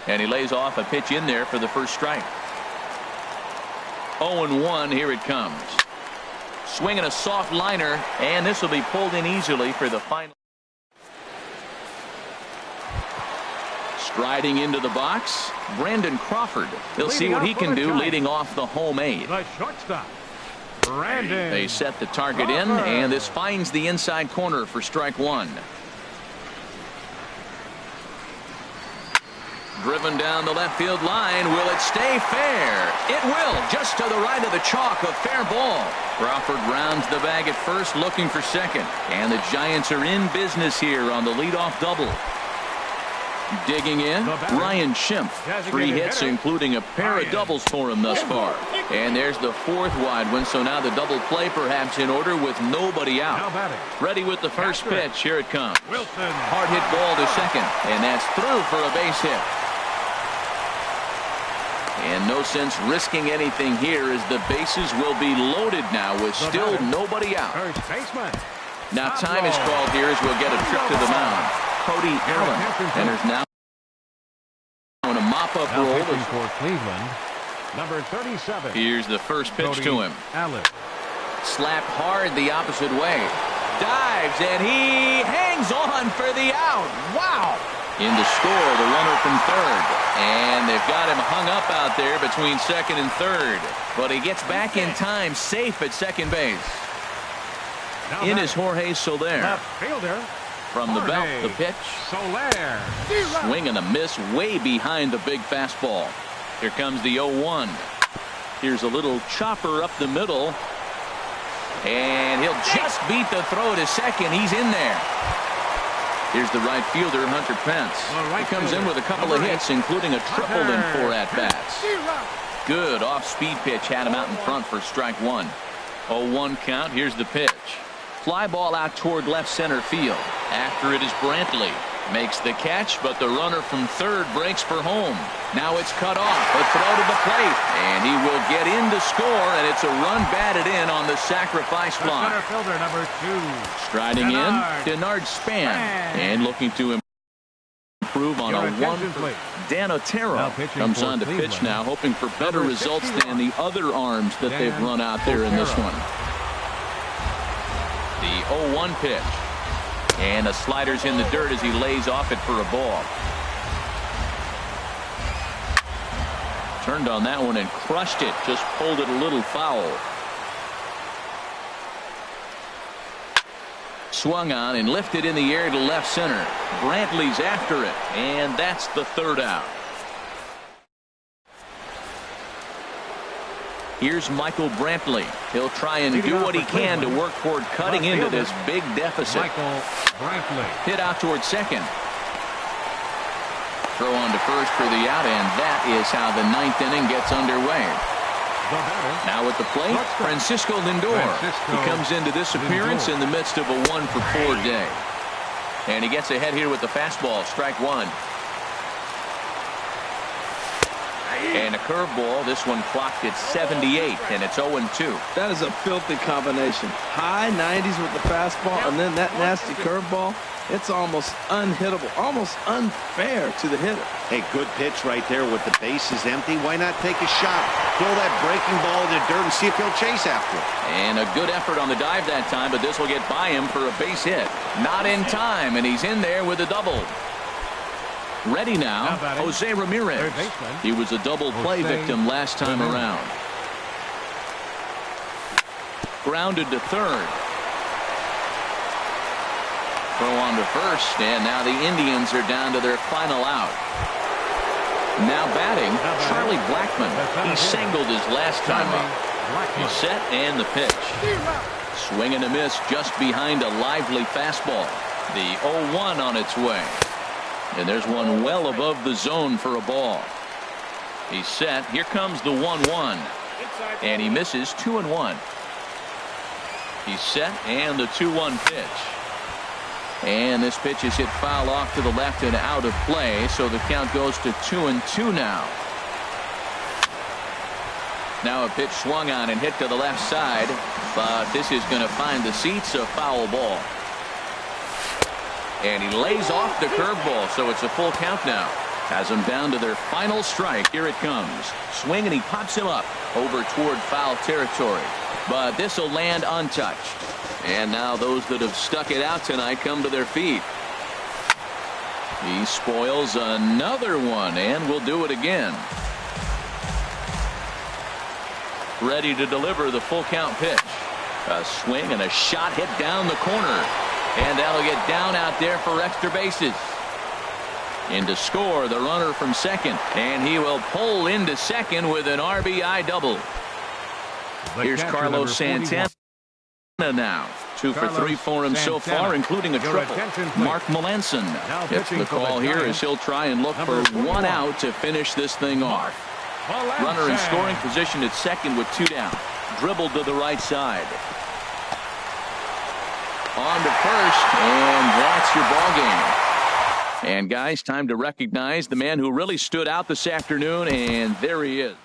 And he lays off a pitch in there for the first strike. 0-1, here it comes. Swinging a soft liner, and this will be pulled in easily for the final. Striding into the box, Brandon Crawford. He'll see what he can do leading off the home 8. The shortstop, Brandon. They set the target in, and this finds the inside corner for strike 1. Driven down the left field line. Will it stay fair? It will, just to the right of the chalk. A fair ball. Crawford rounds the bag at first, looking for second. And the Giants are in business here on the leadoff double. Digging in, Ryan Schimpf. 3 hits, including a pair of doubles for him thus far. And there's the 4th wide one, so now the double play perhaps in order with nobody out. Ready with the first pitch. Here it comes. Hard hit ball to second, and that's through for a base hit. And no sense risking anything here as the bases will be loaded now with still nobody out. Now time is called here as we'll get a trip to the mound. Cody Allen enters now on a mop-up roll. For Cleveland, number 37. Here's the first pitch Cody to him. Allen. Slapped hard the opposite way. Dives, and he hangs on for the out. Wow! In to score, the runner from third. And they've got him hung up out there between second and third. But he gets back in time, safe at second base. In is Jorge Soler. Left fielder. From the belt, the pitch. Soler. Swing and a miss way behind the big fastball. Here comes the 0-1. Here's a little chopper up the middle. And he'll just beat the throw to second. He's in there. Here's the right fielder, Hunter Pence. He comes in with a couple of hits, including a triple in 4 at-bats. Good off-speed pitch had him out in front for strike 1. 0-1 count. Here's the pitch. Fly ball out toward left center field. After it is Brantley. Makes the catch, but the runner from third breaks for home. Now it's cut off. A throw to the plate. And he will get in to score, and it's a run batted in on the sacrifice fly. Center fielder, number 2. Striding in, Denard Span. And looking to improve on a 1. Dan Otero comes on to pitch now, hoping for better results than the other arms that they've run out there in this one. The 0-1 pitch. And the slider's in the dirt as he lays off it for a ball. Turned on that one and crushed it. Just pulled it a little foul. Swung on and lifted in the air to left center. Brantley's after it. And that's the 3rd out. Here's Michael Brantley. He'll try and do what he can to work toward cutting into this big deficit. Michael Brantley. Hit out toward second. Throw on to first for the out, and that is how the 9th inning gets underway. Now at the plate, Francisco Lindor. He comes into this appearance in the midst of a 1 for 4 day. And he gets ahead here with the fastball, strike 1. And a curveball, this one clocked at 78, and it's 0-2. That is a filthy combination. High 90s with the fastball, and then that nasty curveball. It's almost unhittable, almost unfair to the hitter. Hey, good pitch right there with the bases empty. Why not take a shot? Throw that breaking ball in the dirt and see if he'll chase after it. And a good effort on the dive that time, but this will get by him for a base hit. Not in time, and he's in there with a double. Ready now, Jose Ramirez. He was a double play victim last time around. Grounded to third. Throw on to first, and now the Indians are down to their final out. Now batting, Charlie Blackmon. He singled his last time up. He's set, and the pitch. Swing and a miss just behind a lively fastball. The 0-1 on its way. And there's one well above the zone for a ball. He's set. Here comes the 1-1. And he misses 2-1. He's set, and the 2-1 pitch. And this pitch is hit foul off to the left and out of play, so the count goes to 2-2 now. Now a pitch swung on and hit to the left side, but this is going to find the seats, a foul ball. And he lays off the curveball, so it's a full count now. Has them down to their final strike. Here it comes. Swing, and he pops him up over toward foul territory. But this will land untouched. And now those that have stuck it out tonight come to their feet. He spoils another one, and will do it again. Ready to deliver the full count pitch. A swing and a shot hit down the corner. And that'll get down out there for extra bases. In to score the runner from second. And he will pull into second with an RBI double. Here's Carlos Santana now. 2 for 3 for him so far, including a triple. Mark Melanson gets the call here as he'll try and look for one out to finish this thing off. Runner in scoring position at second with 2 down. Dribbled to the right side. On to first, and that's your ball game. And guys, time to recognize the man who really stood out this afternoon, and there he is.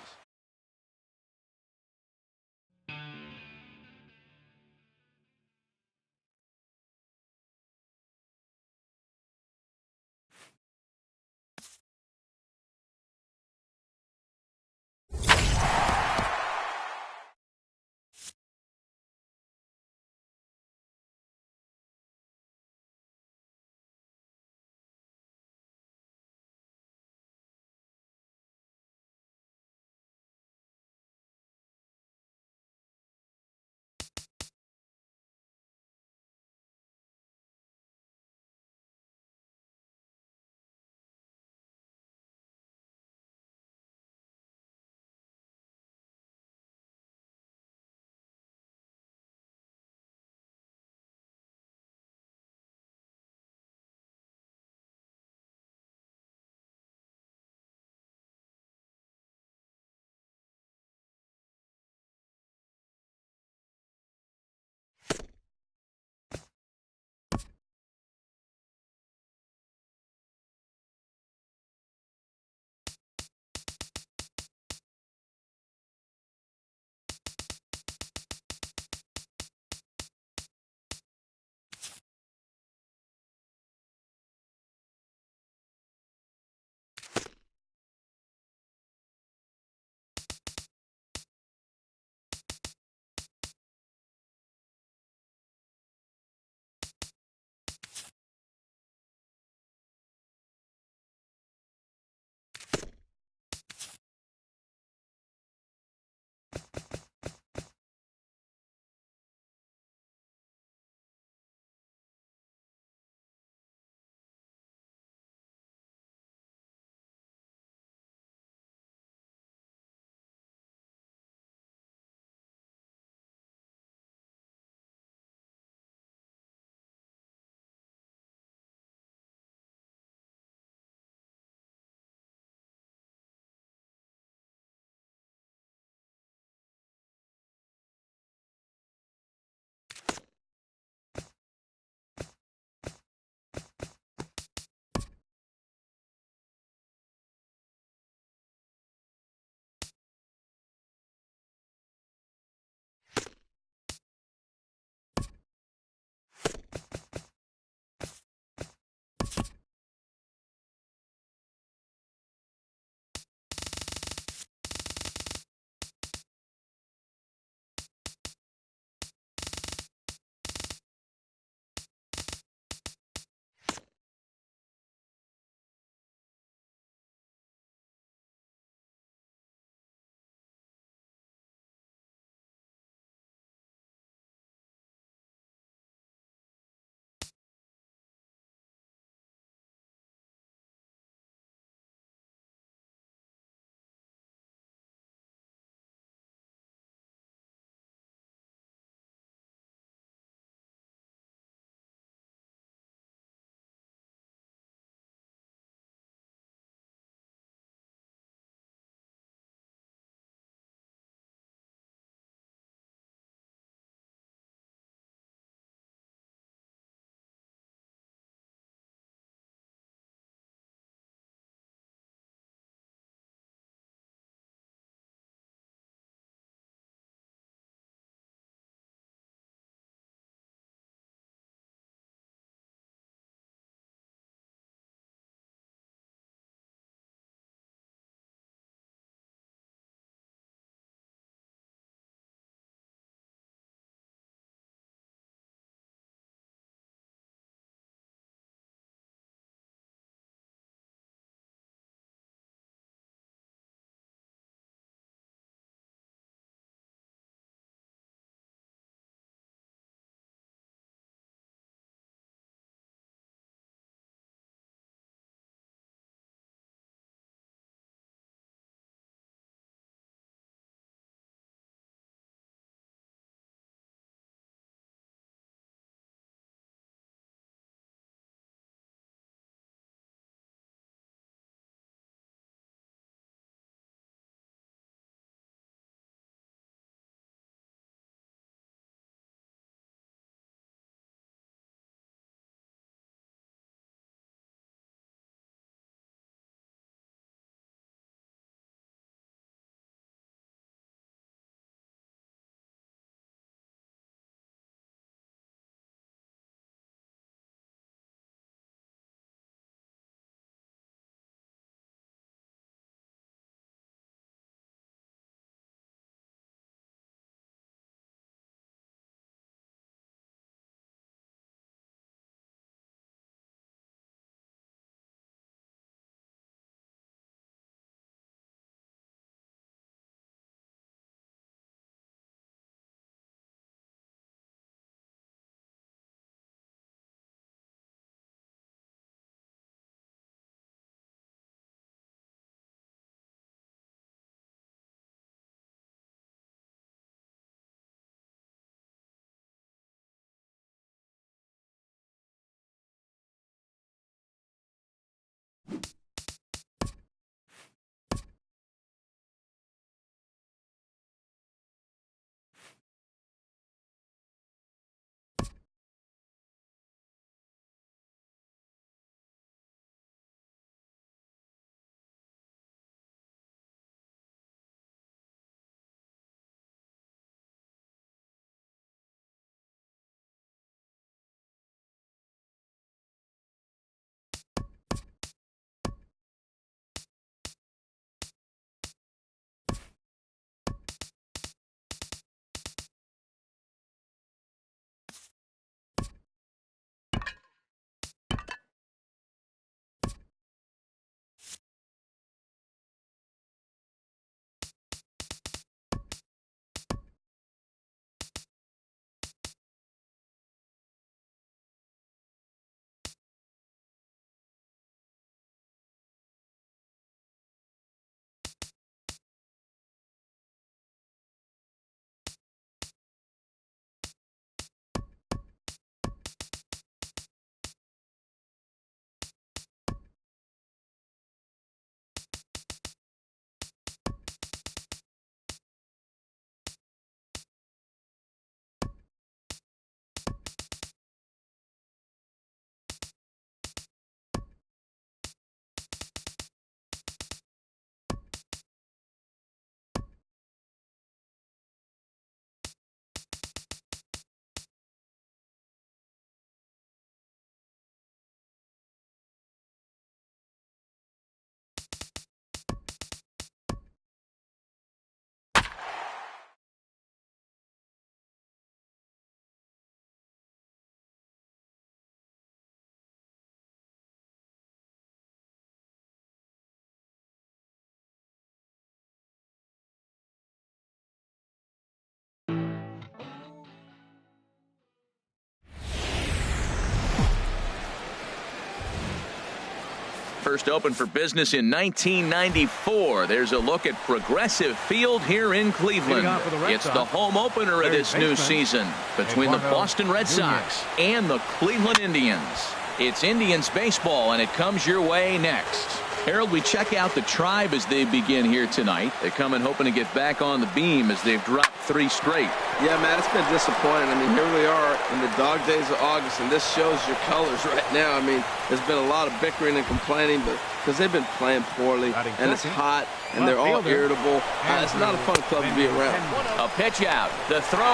First opened for business in 1994. There's a look at Progressive Field here in Cleveland. It's the home opener of this new season between the Boston Red Sox and the Cleveland Indians. It's Indians baseball, and it comes your way next. Harold, we check out the Tribe as they begin here tonight. They come in hoping to get back on the beam as they've dropped 3 straight. Yeah, man, it's been disappointing. I mean, here we are in the dog days of August, and this shows your colors right now. I mean, there's been a lot of bickering and complaining, but because they've been playing poorly, and it's hot, and they're all irritable. It's not a fun club to be around. A pitch out, the throw,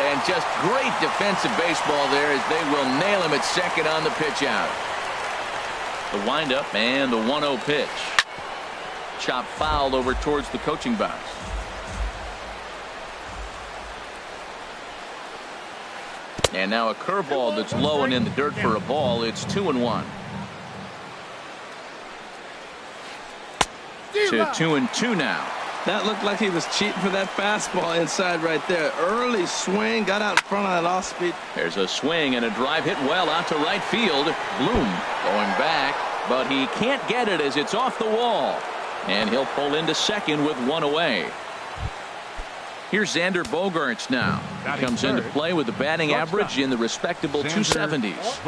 and just great defensive baseball there as they will nail him at second on the pitch out. The windup and the 1-0 pitch. Chop fouled over towards the coaching box. And now a curveball that's low and in the dirt for a ball. It's 2-1. To 2-2 now. That looked like he was cheating for that fastball inside right there. Early swing, got out in front of that off-speed. There's a swing and a drive hit well out to right field. Bloom going back, but he can't get it as it's off the wall. And he'll pull into second with 1 away. Here's Xander Bogaerts now. He comes into play with a batting average in the respectable 270s.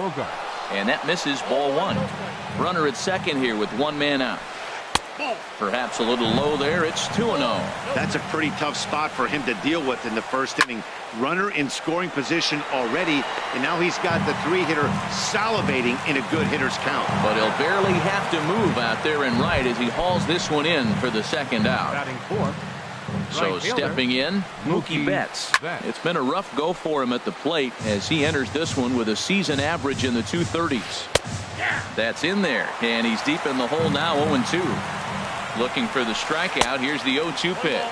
And that misses, ball 1. Runner at second here with 1 man out. Perhaps a little low there. It's 2-0. That's a pretty tough spot for him to deal with in the first inning. Runner in scoring position already, and now he's got the 3-hitter salivating in a good hitter's count. But he'll barely have to move out there and right as he hauls this one in for the second out. So stepping in, Mookie Betts. It's been a rough go for him at the plate as he enters this one with a season average in the 230s. That's in there, and he's deep in the hole now, 0-2. Looking for the strikeout. Here's the 0-2 pitch.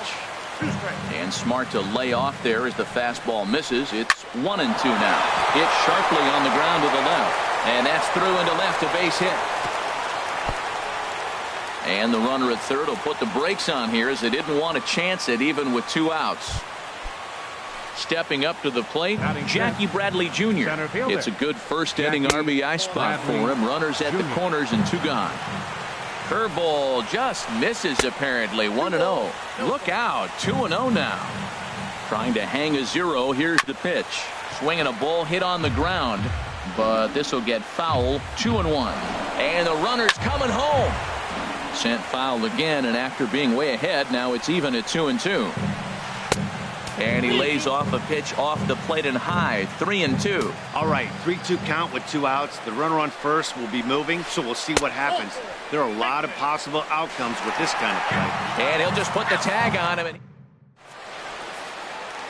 And smart to lay off there as the fastball misses. It's 1-2 now. Hit sharply on the ground to the left. And that's through into left, a base hit. And the runner at third will put the brakes on here as they didn't want to chance it even with 2 outs. Stepping up to the plate, Jackie Bradley Jr. It's a good first inning RBI spot for him. Runners at the corners and 2 gone. Curveball just misses apparently. 1-0. Look out. 2-0 now. Trying to hang a 0. Here's the pitch. Swinging a ball hit on the ground, but this will get foul. 2-1. And the runner's coming home. Sent foul again, and after being way ahead, now it's even at 2-2. And he lays off a pitch off the plate and high. 3-2. All right, 3-2 count with 2 outs. The runner on first will be moving, so we'll see what happens. There are a lot of possible outcomes with this kind of play. And he'll just put the tag on him.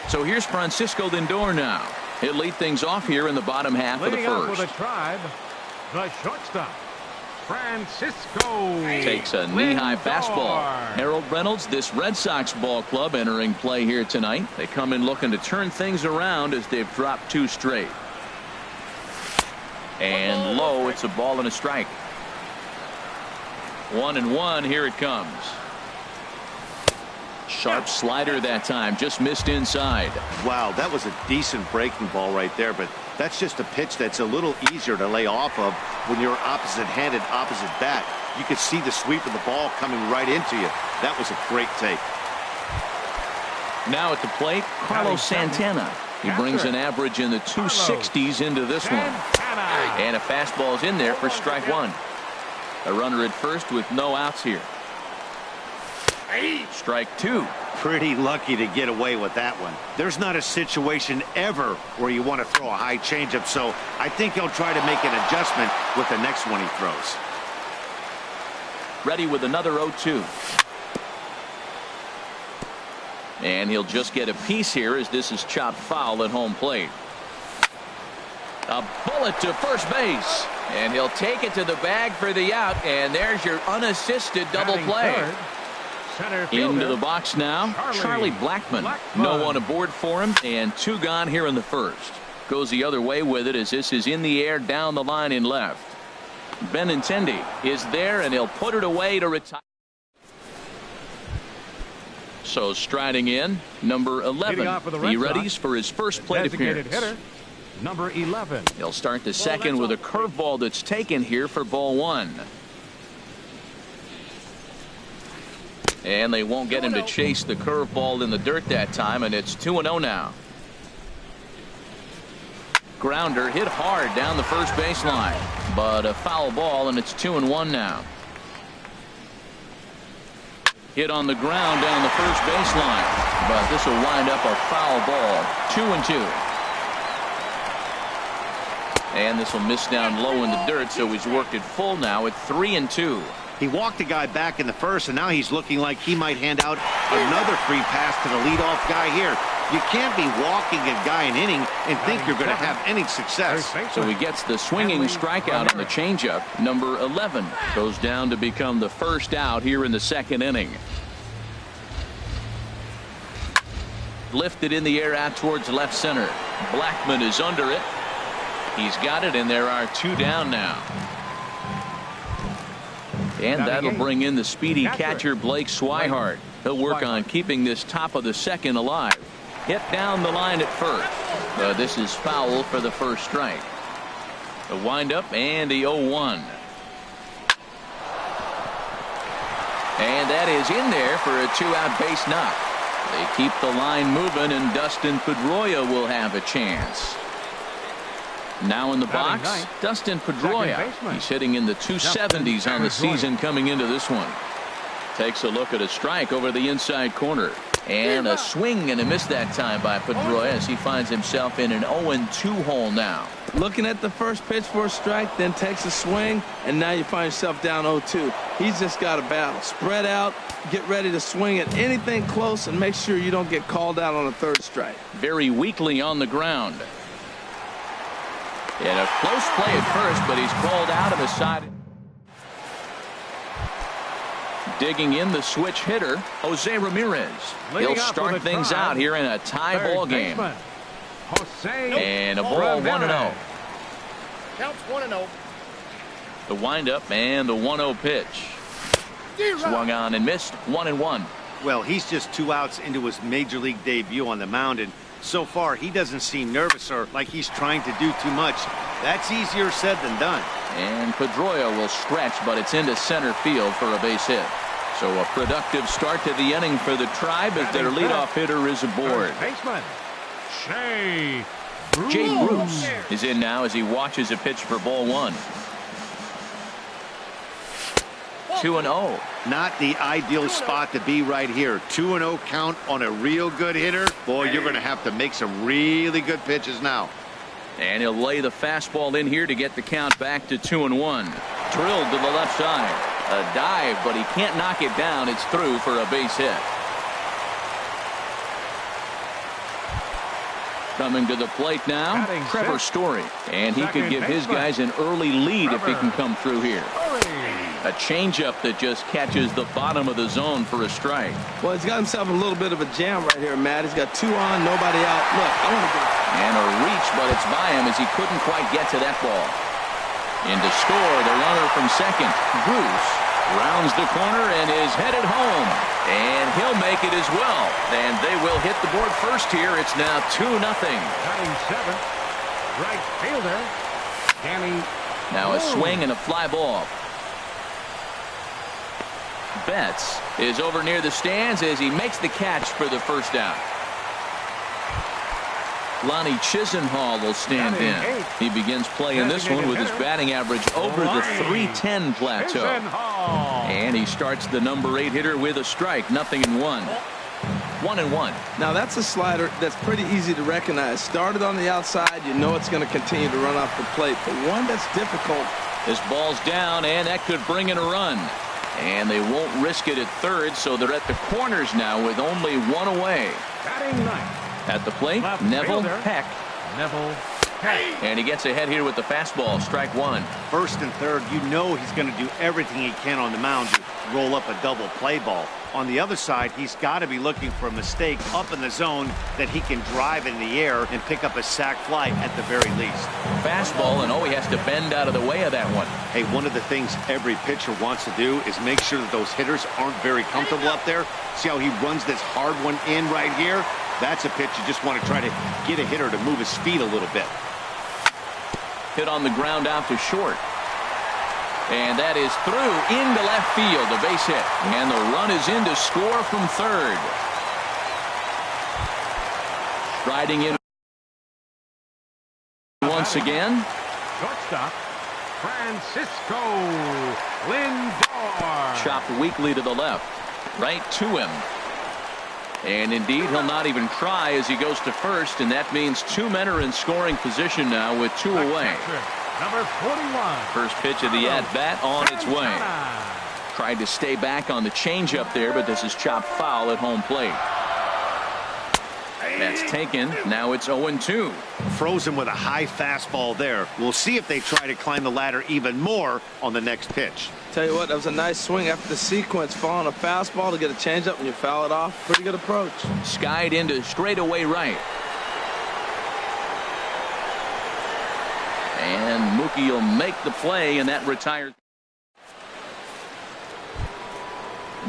So here's Francisco Lindor now. He'll lead things off here in the bottom half of the first. For the Tribe, the shortstop, Francisco takes a knee-high fastball. Harold Reynolds, this Red Sox ball club entering play here tonight. They come in looking to turn things around as they've dropped 2 straight. And low, it's a ball and a strike. 1-1, here it comes. Sharp slider that time, just missed inside. Wow, that was a decent breaking ball right there, but that's just a pitch that's a little easier to lay off of when you're opposite-handed, opposite bat. You could see the sweep of the ball coming right into you. That was a great take. Now at the plate, Carlos Santana. He brings an average in the 260s into this one. And a fastball's in there for strike 1. A runner at first with no outs here. Strike 2. Pretty lucky to get away with that one. There's not a situation ever where you want to throw a high changeup, so I think he'll try to make an adjustment with the next one he throws. Ready with another 0-2. And he'll just get a piece here as this is chopped foul at home plate. A bullet to first base. And he'll take it to the bag for the out. And there's your unassisted double play. Into the box now, Charlie Blackmon. No one aboard for him, and 2 gone here in the first. Goes the other way with it as this is in the air down the line in left. Benintendi is there, and he'll put it away to retire. So striding in, number 11. He readies for his first plate appearance. Hitter, number 11. He'll start the second with a curveball that's taken here for ball 1. And they won't get him to chase the curveball in the dirt that time, and it's 2-0 now. Grounder hit hard down the first baseline, but a foul ball, and it's 2-1 now. Hit on the ground down the first baseline, but this will wind up a foul ball. 2-2. And this will miss down low in the dirt, so he's worked it full now at 3-2. He walked a guy back in the first, and now he's looking like he might hand out another free pass to the leadoff guy here. You can't be walking a guy an inning and think you're going to have any success. So he gets the swinging strikeout on the changeup. Number 11 goes down to become the first out here in the second inning. Lifted in the air out towards left center. Blackman is under it. He's got it, and there are 2 down now. And that'll bring in the speedy catcher Blake Swihart. He'll work on keeping this top of the second alive. Hit down the line at first. This is foul for the first strike. The windup and the 0-1. And that is in there for a 2-out base knock. They keep the line moving, and Dustin Pedroia will have a chance. Now in the box, Dustin Pedroia. He's hitting in the 270s on the season coming into this one. Takes a look at a strike over the inside corner. And a swing and a miss that time by Pedroia as he finds himself in an 0-2 hole now. Looking at the first pitch for a strike, then takes a swing, and now you find yourself down 0-2. He's just got a battle. Spread out, get ready to swing at anything close, and make sure you don't get called out on a third strike. Very weakly on the ground. And a close play at first, but he's called out of the side. Digging in the switch hitter, Jose Ramirez. He'll start things out here in a tie ball game. And a ball 1-0. Counts 1-0. The windup and the 1-0 pitch. Swung on and missed. 1-1. Well, he's just 2 outs into his major league debut on the mound, and so far he doesn't seem nervous or like he's trying to do too much. That's easier said than done. And Pedroia will stretch, but it's into center field for a base hit. So a productive start to the inning for the Tribe as their leadoff hitter is aboard. Jay Bruce is in now as he watches a pitch for ball 1. 2-0. Not the ideal spot to be right here. 2-0 count on a real good hitter. Boy, you're going to have to make some really good pitches now. And he'll lay the fastball in here to get the count back to 2-1. Drilled to the left side. A dive, but he can't knock it down. It's through for a base hit. Coming to the plate now, Trevor Story. And he could give his guys an early lead if he can come through here. A changeup that just catches the bottom of the zone for a strike. Well, he's got himself a little bit of a jam right here, Matt. He's got 2 on, nobody out. Look, I want to get. And a reach, but it's by him as he couldn't quite get to that ball. In to score, the runner from second, Bruce, rounds the corner and is headed home. And he'll make it as well. And they will hit the board first here. It's now 2-0. Batting 7th, right fielder, Danny. Now a swing and a fly ball. Betts is over near the stands as he makes the catch for the first out. Lonnie Chisenhall will stand in. He begins playing this one with his batting average over the 310 plateau. And he starts the number 8 hitter with a strike. 0-1. 1-1. Now that's a slider that's pretty easy to recognize. Started on the outside, you know it's going to continue to run off the plate. But one that's difficult. This ball's down, and that could bring in a run. And they won't risk it at third, so they're at the corners now with only 1 away. Batting 9th. At the plate, Neville Peck. And he gets ahead here with the fastball. Strike 1. First and third, you know he's going to do everything he can on the mound to roll up a double play ball. On the other side, he's got to be looking for a mistake up in the zone that he can drive in the air and pick up a sac fly at the very least. Fastball, and he has to bend out of the way of that one. Hey, one of the things every pitcher wants to do is make sure that those hitters aren't very comfortable up there. See how he runs this hard one in right here? That's a pitch you just want to try to get a hitter to move his feet a little bit. Hit on the ground out to short. And that is through into left field, a base hit. And the run is in to score from third. Striding in once again. Shortstop, Francisco Lindor. Chopped weakly to the left. Right to him. And indeed, he'll not even try as he goes to first, and that means two men are in scoring position now with two away. Number 41. First pitch of the at-bat on its way. Tried to stay back on the changeup there, but this is chopped foul at home plate. That's taken. Now it's 0-2. Frozen with a high fastball there. We'll see if they try to climb the ladder even more on the next pitch. Tell you what, that was a nice swing after the sequence. Following a fastball to get a changeup and you foul it off. Pretty good approach. Skied into straightaway right. And Mookie will make the play, and that retires.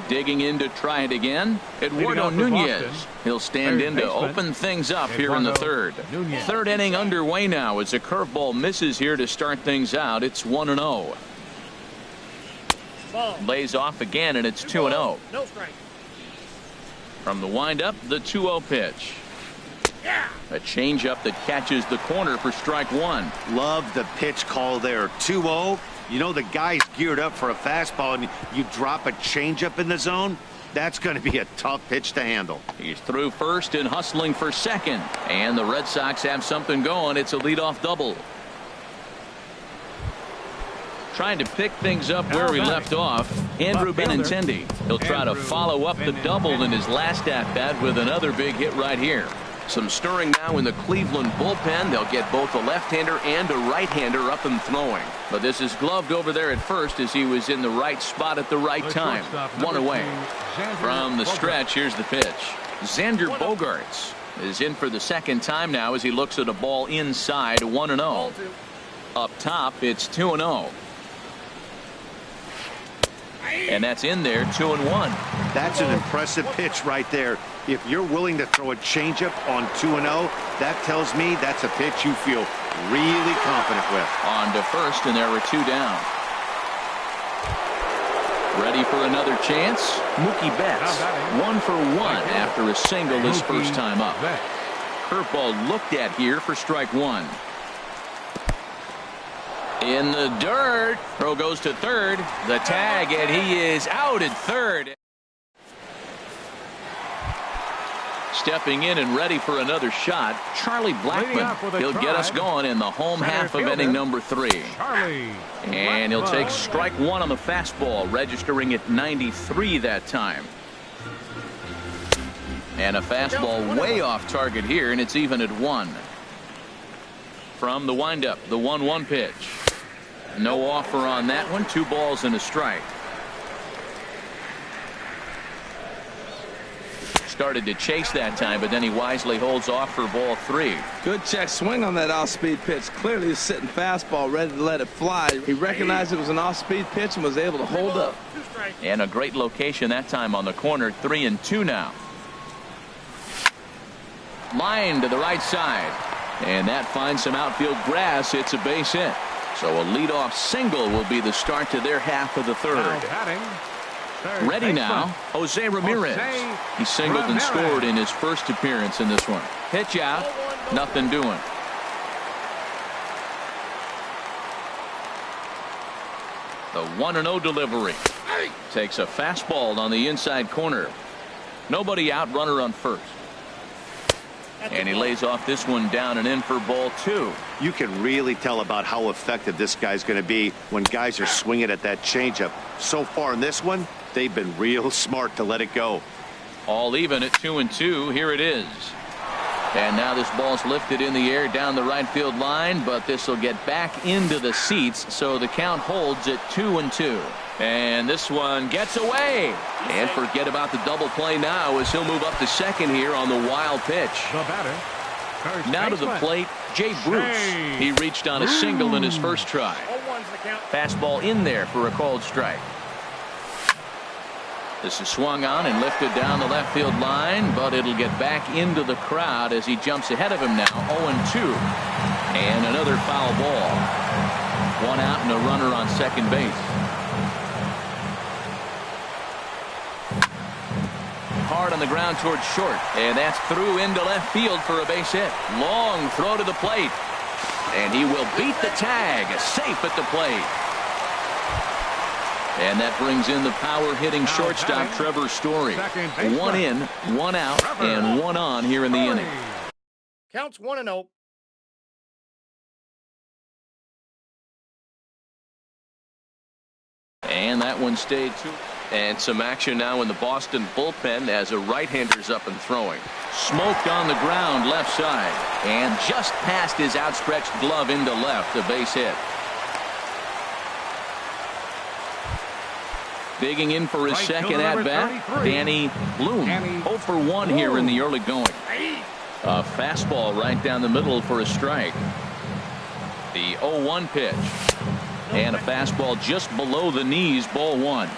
Digging in to try it again. Eduardo Nunez. He'll stand in to open things up here in the third. Third inning underway now as a curveball misses here to start things out. It's 1-0. Lays off again, and it's 2-0. No strike. From the windup, the 2-0 pitch. A changeup that catches the corner for strike one. Love the pitch call there. 2-0. You know the guy's geared up for a fastball, and you drop a changeup in the zone. That's going to be a tough pitch to handle. He's through first and hustling for second. And the Red Sox have something going. It's a leadoff double. Trying to pick things up where we left off. Andrew Benintendi. He'll try to follow up the double in his last at-bat with another big hit right here. Some stirring now in the Cleveland bullpen. They'll get both a left-hander and a right-hander up and throwing. But this is gloved over there at first as he was in the right spot at the right time. One away. From the stretch, here's the pitch. Xander Bogaerts is in for the second time now as he looks at a ball inside. 1-0. Up top, it's 2-0. And that's in there, 2-1. That's an impressive pitch right there. If you're willing to throw a changeup on 2-0, that tells me that's a pitch you feel really confident with. On to first, and there were two down. Ready for another chance? Mookie Betts, 1 for 1 after a single his first time up. Curveball looked at here for strike one. In the dirt. Throw goes to third. The tag, and he is out at third. Stepping in and ready for another shot, Charlie Blackmon. He'll get us going in the home half of inning number 3. And he'll take strike one on the fastball, registering at 93 that time. And a fastball way off target here, and it's even at 1. From the windup, the 1-1 pitch. No offer on that one. 2 balls and a strike. Started to chase that time, but then he wisely holds off for ball 3. Good check swing on that off-speed pitch. Clearly he's sitting fastball, ready to let it fly. He recognized it was an off-speed pitch and was able to hold up. And a great location that time on the corner. 3-2 now. Line to the right side. And that finds some outfield grass. It's a base hit. So a leadoff single will be the start to their half of the third. Ready now, Jose Ramirez. He singled and scored in his first appearance in this one. Pitch out, nothing doing. The 1-0 delivery. Takes a fastball on the inside corner. Nobody out, runner on first. And he lays off this one down and in for ball 2. You can really tell about how effective this guy's going to be when guys are swinging at that changeup. So far in this one, they've been real smart to let it go. All even at 2-2. Here it is. And now this ball's lifted in the air down the right field line, but this will get back into the seats, so the count holds at 2-2. And this one gets away. And forget about the double play now as he'll move up to second here on the wild pitch. Now to the plate, Jay Bruce. He reached on a single in his first try. Fastball in there for a called strike. This is swung on and lifted down the left field line, but it'll get back into the crowd as he jumps ahead of him now. 0-2. And another foul ball. One out and a runner on second base. Hard on the ground towards short, and that's through into left field for a base hit. Long throw to the plate, and he will beat the tag. Safe at the plate. And that brings in the power-hitting shortstop, Trevor Story. One in, one out, and one on here in the inning. Counts 1-0. And that one stayed two. And some action now in the Boston bullpen as a right-hander's up and throwing. Smoked on the ground left side, and just past his outstretched glove into left, a base hit. Digging in for his second at-bat, Danny Bloom. 0 for 1 here in the early going. A fastball right down the middle for a strike. The 0-1 pitch. And a fastball just below the knees, ball one.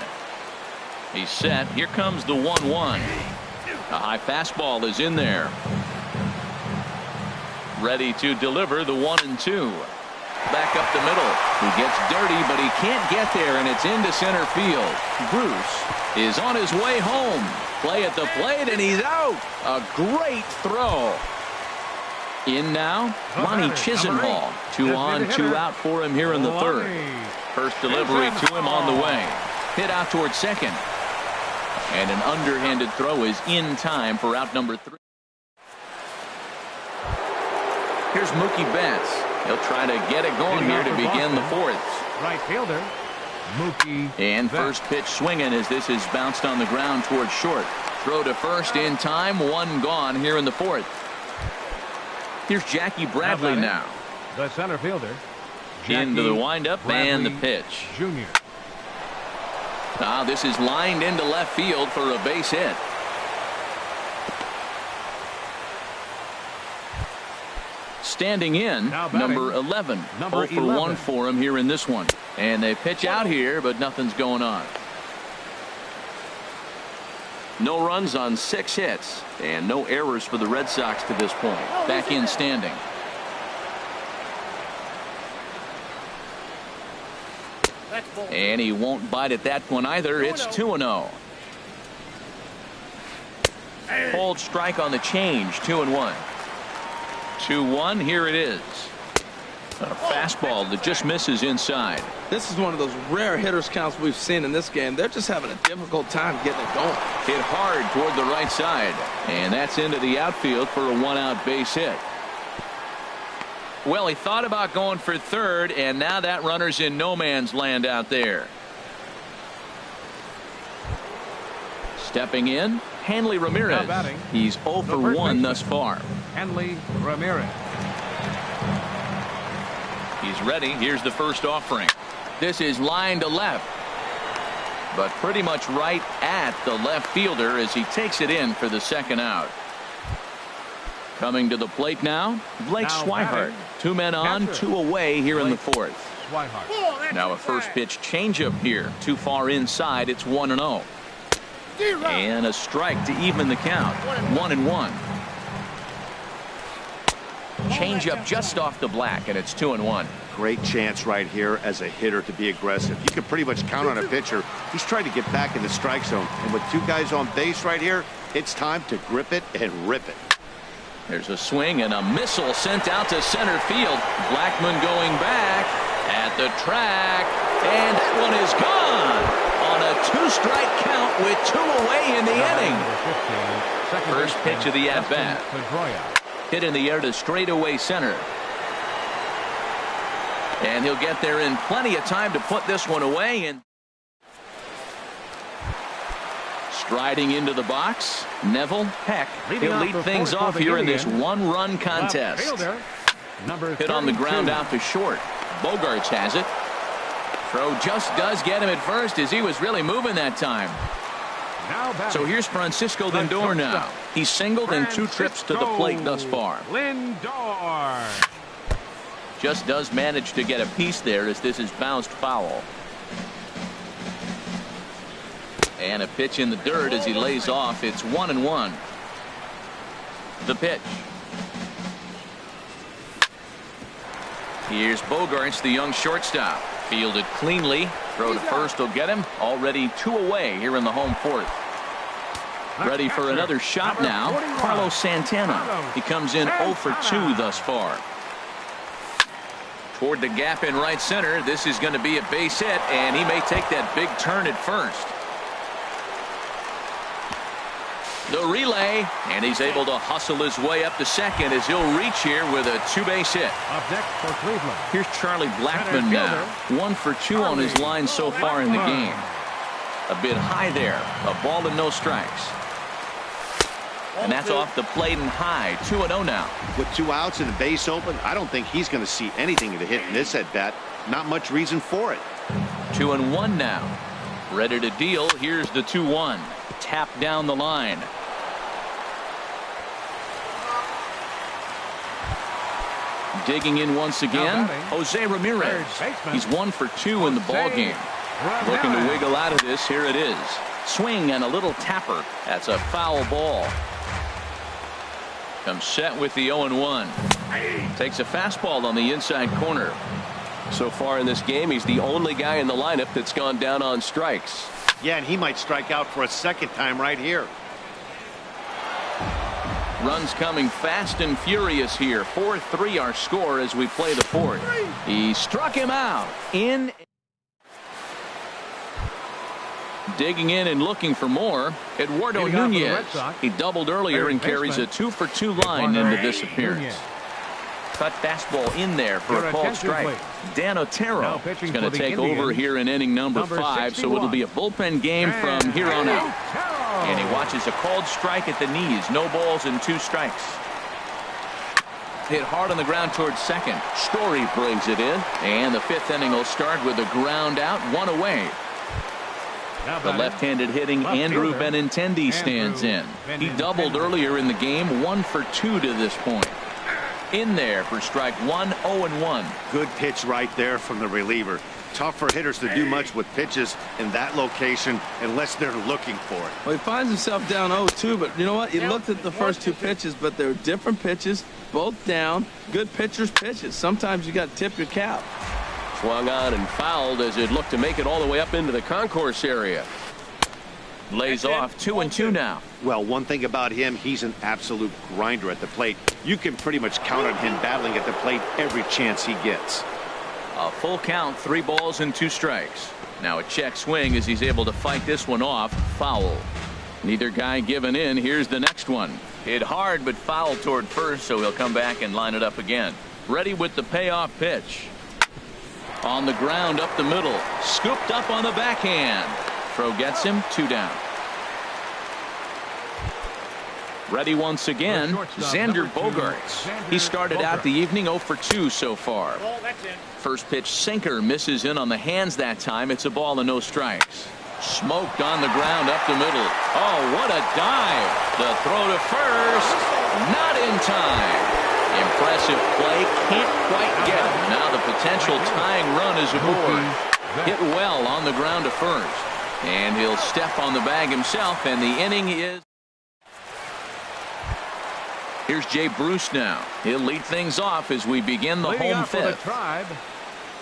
He's set. Here comes the 1-1. A high fastball is in there. Ready to deliver the 1-2. Back up the middle. He gets dirty, but he can't get there, and it's into center field. Bruce is on his way home. Play at the plate, and he's out. A great throw. In now, Ronnie Chisenhall. 2 on, 2 out for him here in the third. First delivery to him on the way. Hit out towards second. And an underhanded throw is in time for out number 3. Here's Mookie Betts. He'll try to get it going here to begin the fourth. Right fielder, Mookie And Betts. first pitch swinging as this is bounced on the ground towards short. Throw to first in time. One gone here in the fourth. Here's Jackie Bradley now. The center fielder, Into the Jackie windup and the pitch. Jr. Now this is lined into left field for a base hit. Standing in, Now batting, number 11. number 0 for 1 11. for him here in this one. And they pitch out here, but nothing's going on. No runs on 6 hits, and no errors for the Red Sox to this point. Back in standing. And he won't bite at that one either. It's 2-0. Hold strike on the change. 2-1. 2-1. Here it is. A fastball that just misses inside. This is one of those rare hitters counts we've seen in this game. They're just having a difficult time getting it going. Hit hard toward the right side. And that's into the outfield for a 1-out base hit. Well, he thought about going for third, and now that runner's in no man's land out there. Stepping in, Hanley Ramirez. He's 0 for 1 thus far. Hanley Ramirez. He's ready. Here's the first offering. This is line to left, but pretty much right at the left fielder as he takes it in for the second out. Coming to the plate now, Blake Swihart. 2 men on, 2 away here in the fourth. Now a first pitch changeup here. Too far inside. It's 1-0. And a strike to even the count. 1-1. Changeup just off the black, and it's 2-1. Great chance right here as a hitter to be aggressive. You can pretty much count on a pitcher. He's trying to get back in the strike zone. And with 2 guys on base right here, it's time to grip it and rip it. There's a swing and a missile sent out to center field. Blackmon going back at the track, and that one is gone on a 2-strike count with 2 away in the inning. First pitch of the at-bat. Hit in the air to straightaway center. And he'll get there in plenty of time to put this one away. And striding into the box, Neville Peck. He'll lead things off here in this 1-run contest. Hit on the ground out to short. Bogarts has it. Throw just does get him at first as he was really moving that time. So here's Francisco Lindor now. He's singled in 2 trips to the plate thus far. Lindor just does manage to get a piece there as this is bounced foul. And a pitch in the dirt as he lays off. It's 1-1. The pitch. Here's Bogarts, the young shortstop. Fielded cleanly. Throw to first will get him. Already 2 away here in the home fourth. Ready for another shot now. Carlos Santana. He comes in 0 for 2 thus far. Toward the gap in right center. This is going to be a base hit, and he may take that big turn at first. The relay, and he's able to hustle his way up to second as he'll reach here with a 2-base hit. Up next for Cleveland. Here's Charlie Blackmon now. 1 for 2 on his line so far in the game. A bit high there. A ball and no strikes. And that's off the plate and high. 2-0 now. With 2 outs and a base open, I don't think he's going to see anything to hit in this at bat. Not much reason for it. 2-1 now. Ready to deal. Here's the 2-1. Tap down the line. Digging in once again, Jose Ramirez. He's 1 for 2 in the ball game. Looking to wiggle out of this. Here it is. Swing and a little tapper. That's a foul ball. Comes set with the 0-1. Takes a fastball on the inside corner. So far in this game, he's the only guy in the lineup that's gone down on strikes. Yeah, and he might strike out for a second time right here. Runs coming fast and furious here. 4-3 our score as we play the fourth. He struck him out. Digging in and looking for more. Eduardo Nunez. He doubled earlier and carries a 2 for 2 line into this appearance. Cut fastball in there for a called strike. Dan Otero is going to take over here in inning number 5, so it'll be a bullpen game from here on out. And he watches a called strike at the knees. No balls and 2 strikes. Hit hard on the ground towards second. Story brings it in. And the 5th inning will start with a ground out, 1 away. The left-handed hitting Andrew Benintendi stands in. He doubled earlier in the game, 1 for 2 to this point. In there for strike 1, 0-1. Good pitch right there from the reliever. Tough for hitters to do much with pitches in that location unless they're looking for it. Well, he finds himself down 0-2, but you know what? He looked at the first 2 pitches, but they're different pitches, both down. Good pitchers' pitches. Sometimes you got to tip your cap. Swung on and fouled as it looked to make it all the way up into the concourse area. Lays off 2-2 now. Well, one thing about him, he's an absolute grinder at the plate. You can pretty much count on him battling at the plate every chance he gets. A full count, 3 balls and 2 strikes. Now a check swing as he's able to fight this one off. Foul. Neither guy giving in. Here's the next one. Hit hard but foul toward first, so he'll come back and line it up again. Ready with the payoff pitch. On the ground up the middle. Scooped up on the backhand. Throw gets him. 2 down. Ready once again, Xander Bogarts. He started out the evening 0 for 2 so far. First pitch sinker misses in on the hands that time. It's a ball and no strikes. Smoked on the ground up the middle. Oh, what a dive. The throw to first. Not in time. Impressive play. Can't quite get it. Now the potential tying run is aboard. Hit well on the ground to first. And he'll step on the bag himself, and the inning is... Here's Jay Bruce now. He'll lead things off as we begin the home fifth. For the Tribe,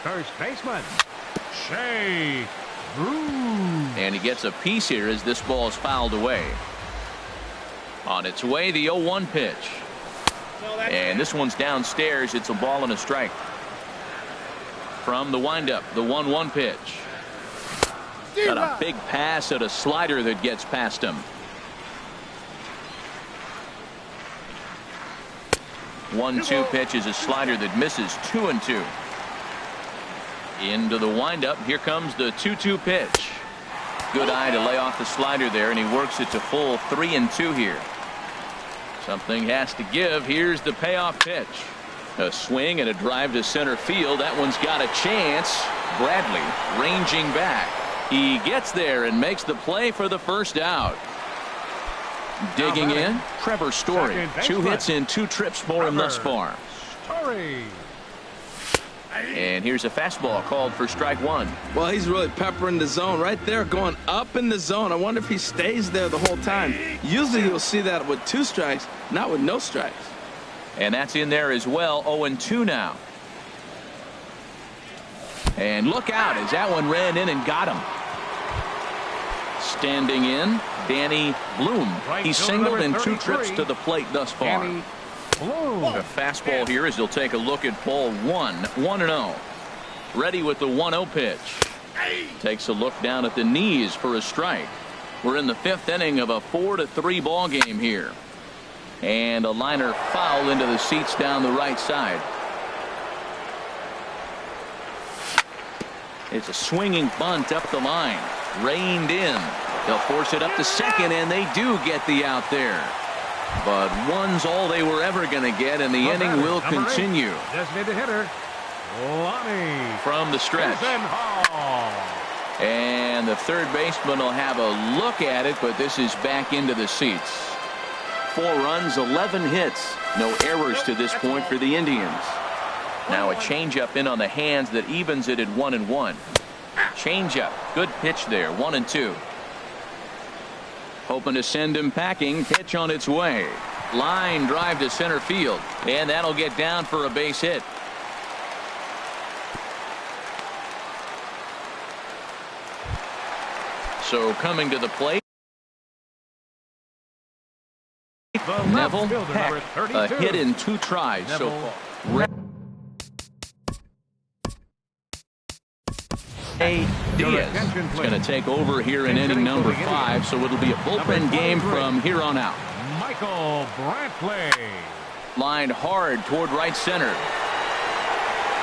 first baseman, Jay Bruce. And he gets a piece here as this ball is fouled away. On its way, the 0-1 pitch. And this one's downstairs. It's a ball and a strike. From the windup, the 1-1 pitch. Got a big pass at a slider that gets past him. 1-2 pitch is a slider that misses. 2-2. Into the windup. Here comes the 2-2 pitch. Good eye to lay off the slider there, and he works it to full 3-2 here. Something has to give. Here's the payoff pitch. A swing and a drive to center field. That one's got a chance. Bradley ranging back. He gets there and makes the play for the first out. Digging in, Trevor Story. 2 hits in 2 trips for him thus far. And here's a fastball called for strike 1. Well, he's really peppering the zone right there, going up in the zone. I wonder if he stays there the whole time. Usually you'll see that with 2 strikes, not with no strikes. And that's in there as well. 0-2 now. And look out as that one ran in and got him. Standing in, Danny Bloom. He's singled in 2 trips to the plate thus far. A fastball here as he'll take a look at ball 1. 1-0. Ready with the 1-0 pitch. Takes a look down at the knees for a strike. We're in the 5th inning of a 4-3 ball game here. And a liner foul into the seats down the right side. It's a swinging bunt up the line. Reined in. They'll force it up to second, and they do get the out there. But one's all they were ever going to get, and the inning will continue. Designated hitter, Lonnie. From the stretch. And the third baseman will have a look at it, but this is back into the seats. 4 runs, 11 hits. No errors to this point for the Indians. Now a changeup in on the hands that evens it at 1-1. Changeup. Good pitch there. 1-2. Hoping to send him packing. Pitch on its way. Line drive to center field. And that'll get down for a base hit. So coming to the plate. Neville Peck, a hit in 2 tries so far. Diaz is going to take over here in inning number 5, so it'll be a bullpen game from here on out. Michael Brantley. Lined hard toward right center.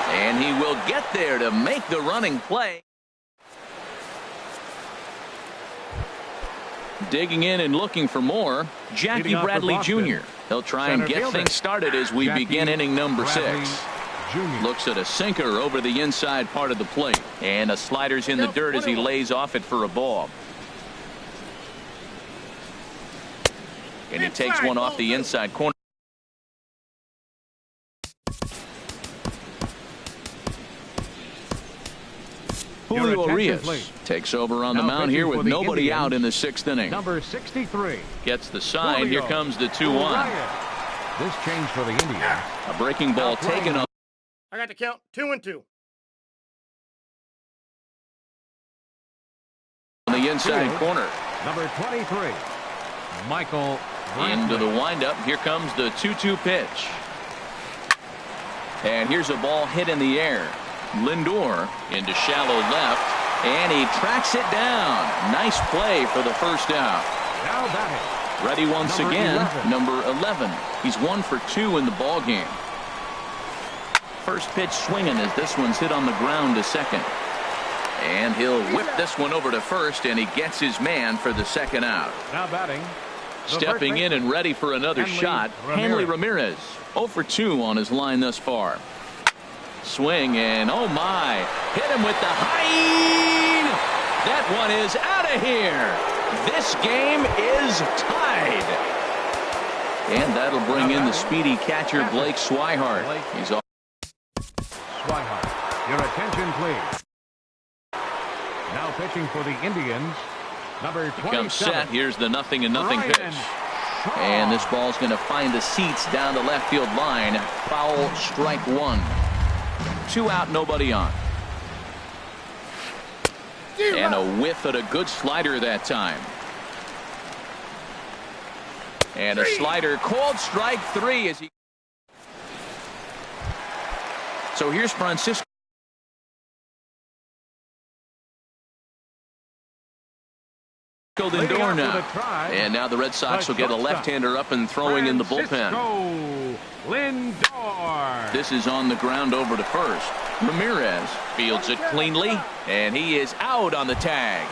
And he will get there to make the running play. Digging in and looking for more, Jackie Bradley Jr. He'll try and get things started as we begin inning number 6. Looks at a sinker over the inside part of the plate. And a slider's in the dirt as he lays off it for a ball. And he takes one off the inside corner. Julio Urias takes over on the mound here with nobody out in the 6th inning. Number 63. Gets the sign. Here comes the 2-1. This change for the Indians. A breaking ball taken up. I got the count. 2-2. On the inside corner. Number 23. Michael Brantley. Into the windup. Here comes the 2-2 pitch. And here's a ball hit in the air. Lindor into shallow left, and he tracks it down. Nice play for the first out. Now batting. Ready once again, number 11. He's 1 for 2 in the ball game. First pitch swinging as this one's hit on the ground to second. And he'll whip this one over to first, and he gets his man for the second out. Now batting. Stepping in and ready for another shot, Hanley Ramirez. 0 for 2 on his line thus far. Swing, and oh my, hit him with the high. That one is out of here. This game is tied. And that'll bring in the speedy catcher Blake Swihart. He's off. Swihart, your attention please. Now pitching for the Indians, number 27. Comes set. Here's the 0-0 pitch. And this ball's going to find the seats down the left field line. Foul, strike 1. 2 out, nobody on. And a whiff at a good slider that time. And a slider called strike 3 as he. So here's Francisco Lindor now. And now the Red Sox will get a left-hander up and throwing in the bullpen. Lindor. This is on the ground over to first. Ramirez fields it cleanly, and he is out on the tag.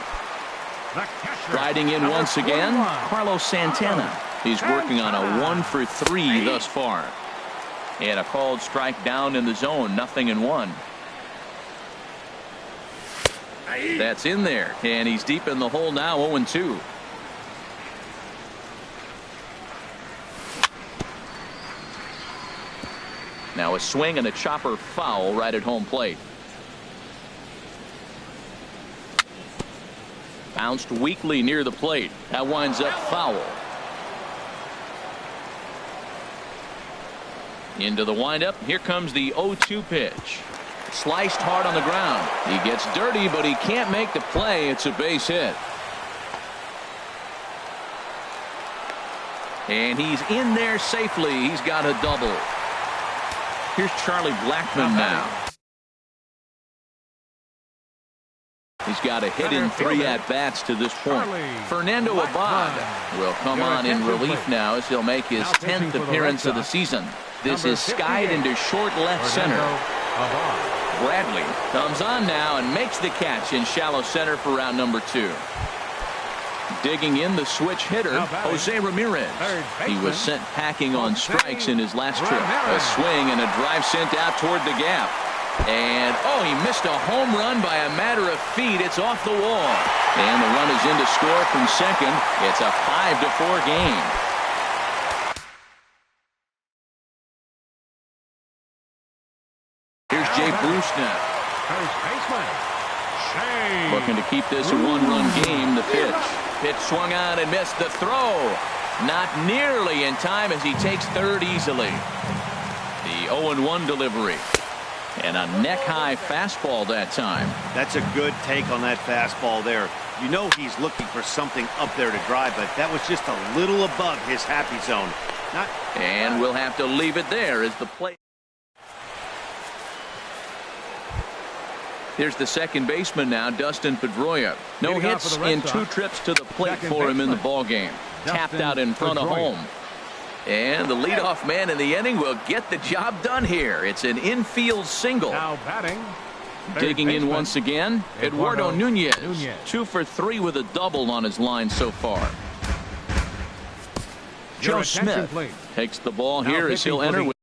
Riding in once again, Carlos Santana. He's working on a 1 for 3 thus far. And a called strike down in the zone, 0-1. That's in there, and he's deep in the hole now, 0-2. Now a swing and a chopper foul right at home plate. Bounced weakly near the plate. That winds up foul. Into the windup. Here comes the 0-2 pitch. Sliced hard on the ground. He gets dirty, but he can't make the play. It's a base hit. And he's in there safely. He's got a double. Here's Charlie Blackmon now. He's got a hit in 3 at-bats to this point. Fernando Abad will come on in relief now as he'll make his 10th appearance of the season. This is skied into short left center. Bradley comes on now and makes the catch in shallow center for round number 2. Digging in the switch hitter, Jose Ramirez. He was sent packing on strikes in his last trip. A swing and a drive sent out toward the gap. And, oh, he missed a home run by a matter of feet. It's off the wall. And the run is in to score from second. It's a 5-4 game. Here's Jay Bruce now. Looking to keep this a 1-run game. The pitch. Pitch swung on and missed the throw. Not nearly in time as he takes third easily. The 0-1 delivery. And a neck-high fastball that time. That's a good take on that fastball there. You know he's looking for something up there to drive, but that was just a little above his happy zone. And we'll have to leave it there as the play. Here's the second baseman now, Dustin Pedroia. No hits in 2 trips to the plate for him in the ballgame. Tapped out in front of home. And the leadoff man in the inning will get the job done here. It's an infield single. Now batting. Digging in once again, Eduardo Nunez. 2 for 3 with a double on his line so far. Joe Smith takes the ball here as he'll enter with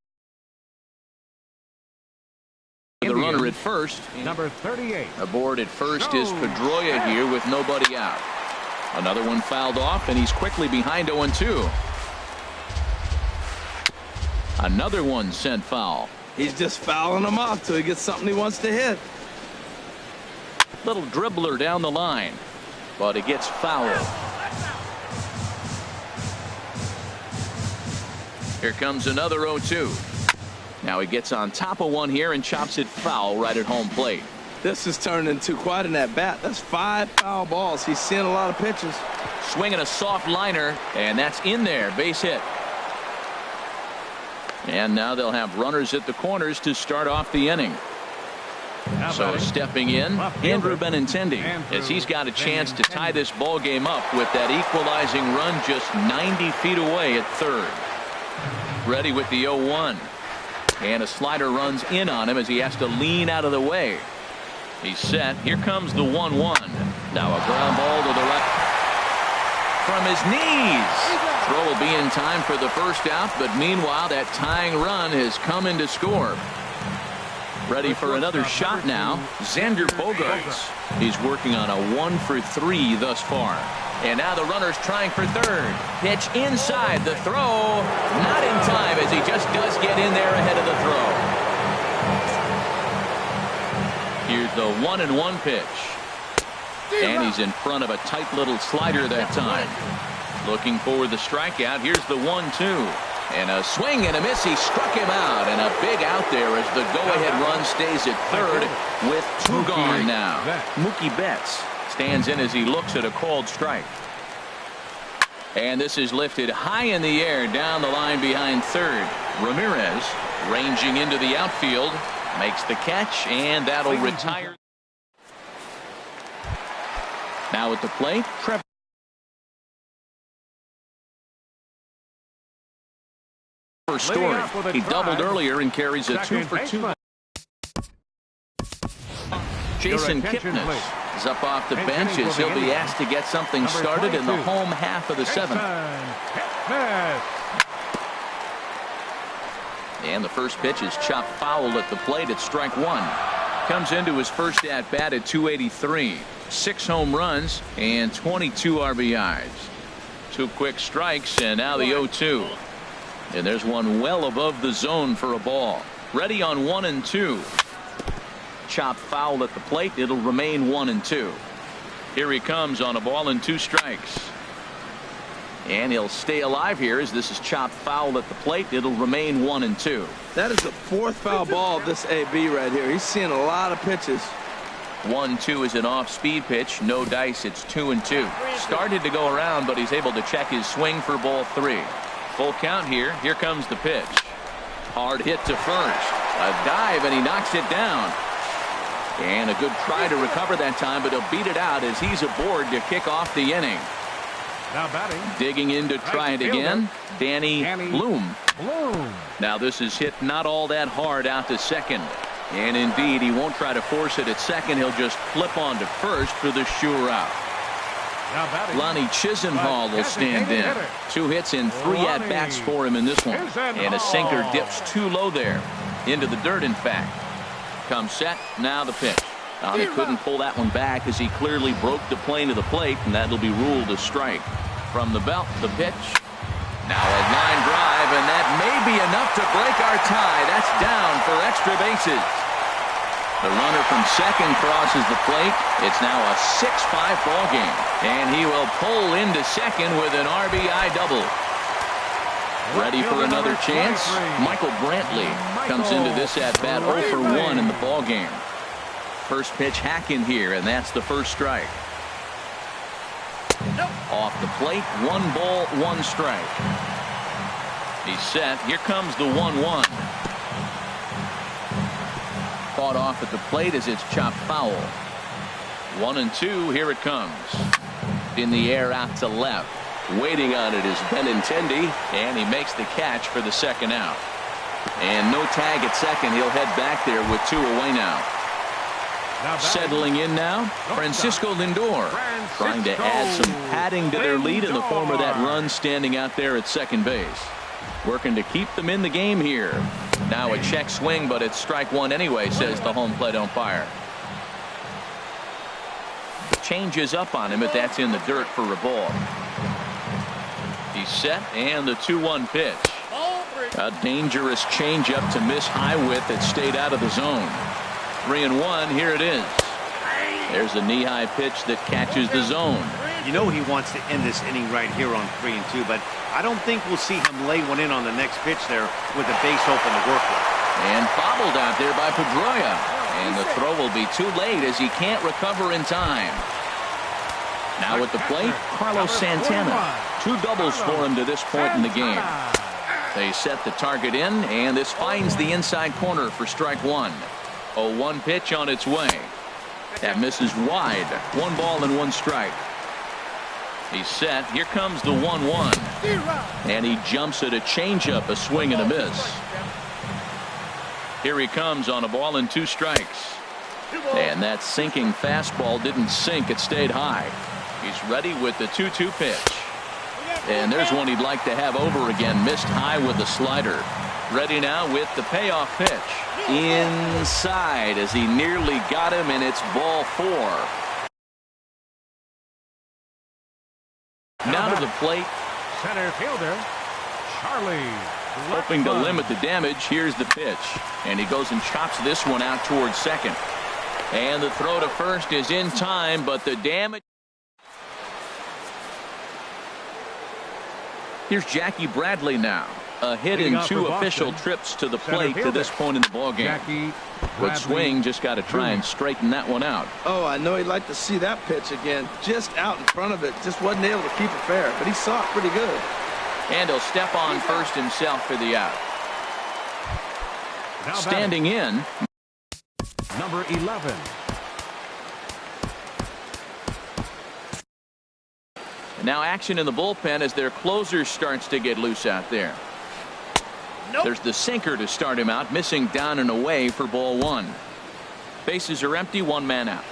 the runner at first. Number 38. Aboard at first is Pedroia here with nobody out. Another one fouled off, and he's quickly behind 0-2. Another one sent foul. He's just fouling them off till he gets something he wants to hit. Little dribbler down the line, but it gets fouled. Here comes another 0-2. Now he gets on top of one here and chops it foul right at home plate. This is turned into quite an at-bat. That's 5 foul balls. He's seeing a lot of pitches. Swinging a soft liner, and that's in there. Base hit. And now they'll have runners at the corners to start off the inning. So stepping in, Andrew Benintendi, as he's got a chance to tie this ball game up with that equalizing run just 90 feet away at third. Ready with the 0-1. And a slider runs in on him as he has to lean out of the way. He's set. Here comes the 1-1. Now a ground ball to the right. From his knees. Throw will be in time for the first out, but meanwhile that tying run has come in to score. Ready for another shot now, Xander Bogaerts. He's working on a 1 for 3 thus far. And now the runner's trying for third. Pitch inside, the throw not in time as he just does get in there ahead of the throw. Here's the 1-1 pitch. And he's in front of a tight little slider that time. Looking for the strikeout. Here's the 1-2. And a swing and a miss. He struck him out. And a big out there as the go-ahead run stays at third with 2 gone now. Mookie Betts stands in as he looks at a called strike. And this is lifted high in the air down the line behind third. Ramirez ranging into the outfield. Makes the catch, and that'll retire. Now at the plate, Trevor Story. He doubled earlier and carries a 2 for 2. Jason Kipnis is up off the bench as he'll be asked to get something started in the home half of the 7th. And the first pitch is chopped foul at the plate at strike 1. Comes into his first at bat at 283. 6 home runs and 22 RBIs. 2 quick strikes, and now the 0-2. And there's one well above the zone for a ball. Ready on 1-2. Chop foul at the plate. It'll remain 1-2. Here he comes on a ball and 2 strikes. And he'll stay alive here as this is chopped foul at the plate. It'll remain 1-2. That is the fourth foul ball of this AB right here. He's seeing a lot of pitches. 1-2 is an off-speed pitch. No dice. It's 2-2. Started to go around, but he's able to check his swing for ball 3. Full count here. Here comes the pitch. Hard hit to first. A dive, and he knocks it down. And a good try to recover that time, but he'll beat it out as he's aboard to kick off the inning. Now batting. Digging in to try it again, Danny Bloom. Now this is hit not all that hard out to second. And indeed, he won't try to force it at second. He'll just flip on to first for the sure out. Lonnie Chisenhall will stand in. 2 hits and 3 at-bats for him in this one. And a sinker dips too low there. Into the dirt, in fact. Comes set. Now the pitch. He couldn't pull that one back as he clearly broke the plane of the plate, and that'll be ruled a strike. From the belt, the pitch. Now a line drive, and that may be enough to break our tie. That's down for extra bases. The runner from second crosses the plate. It's now a 6-5 ball game, and he will pull into second with an RBI double. Ready for another chance? Michael Brantley comes into this at-bat 0 for 1 in the ball game. First pitch hacking here, and that's the first strike. Off the plate, 1 ball, 1 strike. He's set. Here comes the 1-1. Fought off at the plate as it's chopped foul. 1-2. Here it comes. In the air out to left. Waiting on it is Benintendi, and he makes the catch for the second out. And no tag at second. He'll head back there with 2 away now. Settling in now, Francisco Lindor, trying to add some padding to their lead in the form of that run standing out there at second base. Working to keep them in the game here. Now a check swing, but it's strike 1 anyway, says the home plate umpire. Changes up on him, but that's in the dirt for a ball. He's set, and the 2-1 pitch. A dangerous changeup to miss high with that stayed out of the zone. 3-1. Here it is. There's a knee-high pitch that catches the zone. You know he wants to end this inning right here on 3-2, but I don't think we'll see him lay one in on the next pitch there with a base open to work with. And bobbled out there by Pedroia. And the throw will be too late as he can't recover in time. Now at the plate, Carlos Santana. 2 doubles for him to this point in the game. They set the target in, and this finds the inside corner for strike 1. A 1 pitch on its way. That misses wide. 1 ball and 1 strike. He's set. Here comes the 1-1. And he jumps at a changeup, a swing and a miss. Here he comes on a ball and 2 strikes. And that sinking fastball didn't sink. It stayed high. He's ready with the 2-2 pitch. And there's one he'd like to have over again. Missed high with the slider. Ready now with the payoff pitch. Inside as he nearly got him, and it's ball 4. Now to the plate. Center fielder, Charlie. Hoping to limit the damage. Here's the pitch. And he goes and chops this one out towards second. And the throw to first is in time, but the damage. Here's Jackie Bradley now. A hit in 2 official trips to the plate to this point in the ballgame. Good swing, just got to try and straighten that one out. Oh, I know he'd like to see that pitch again. Just out in front of it. Just wasn't able to keep it fair, but he saw it pretty good. And he'll step on first himself for the out. Standing in, number 11. Now action in the bullpen as their closer starts to get loose out there. There's the sinker to start him out, missing down and away for ball 1. Bases are empty, 1 man out.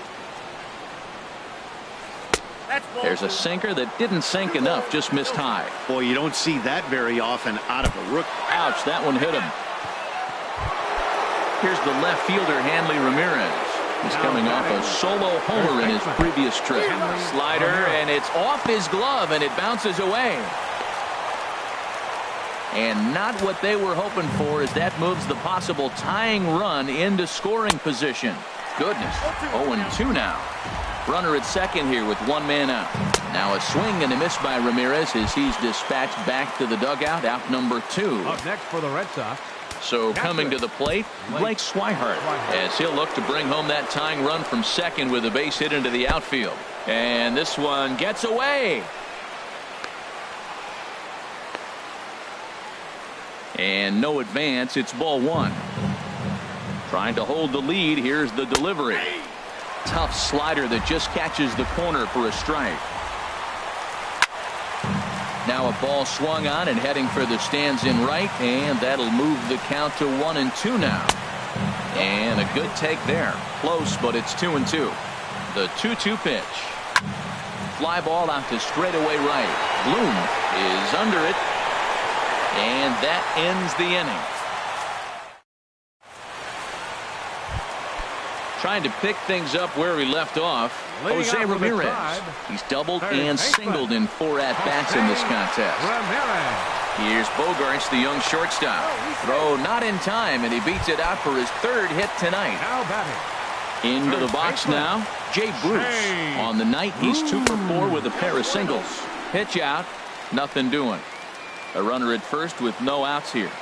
There's a sinker that didn't sink enough, just missed high. Boy, you don't see that very often out of a rookie. Ouch, that one hit him. Here's the left fielder, Hanley Ramirez. He's coming off a solo homer in his previous trip. Slider, and it's off his glove, and it bounces away. And not what they were hoping for, as that moves the possible tying run into scoring position. Goodness, 0-2 now. Runner at second here with one man out. Now a swing and a miss by Ramirez as he's dispatched back to the dugout, out number 2. Up next for the Red Sox. So coming to the plate, Blake Swihart, as he'll look to bring home that tying run from second with a base hit into the outfield. And this one gets away. And no advance. It's ball 1. Trying to hold the lead. Here's the delivery. Tough slider that just catches the corner for a strike. Now a ball swung on and heading for the stands in right, and that'll move the count to 1-2 now. And a good take there. Close, but it's 2-2. The 2-2 pitch. Fly ball out to straightaway right. Bloom is under it, and that ends the inning. Trying to pick things up where we left off, Jose Ramirez. He's doubled and singled in 4 at-bats in this contest. Here's Bogarts, the young shortstop. Throw not in time, and he beats it out for his 3rd hit tonight. Into the box now, Jay Bruce. On the night, he's 2 for 4 with a pair of singles. Pitch out, nothing doing. A runner at first with no outs here.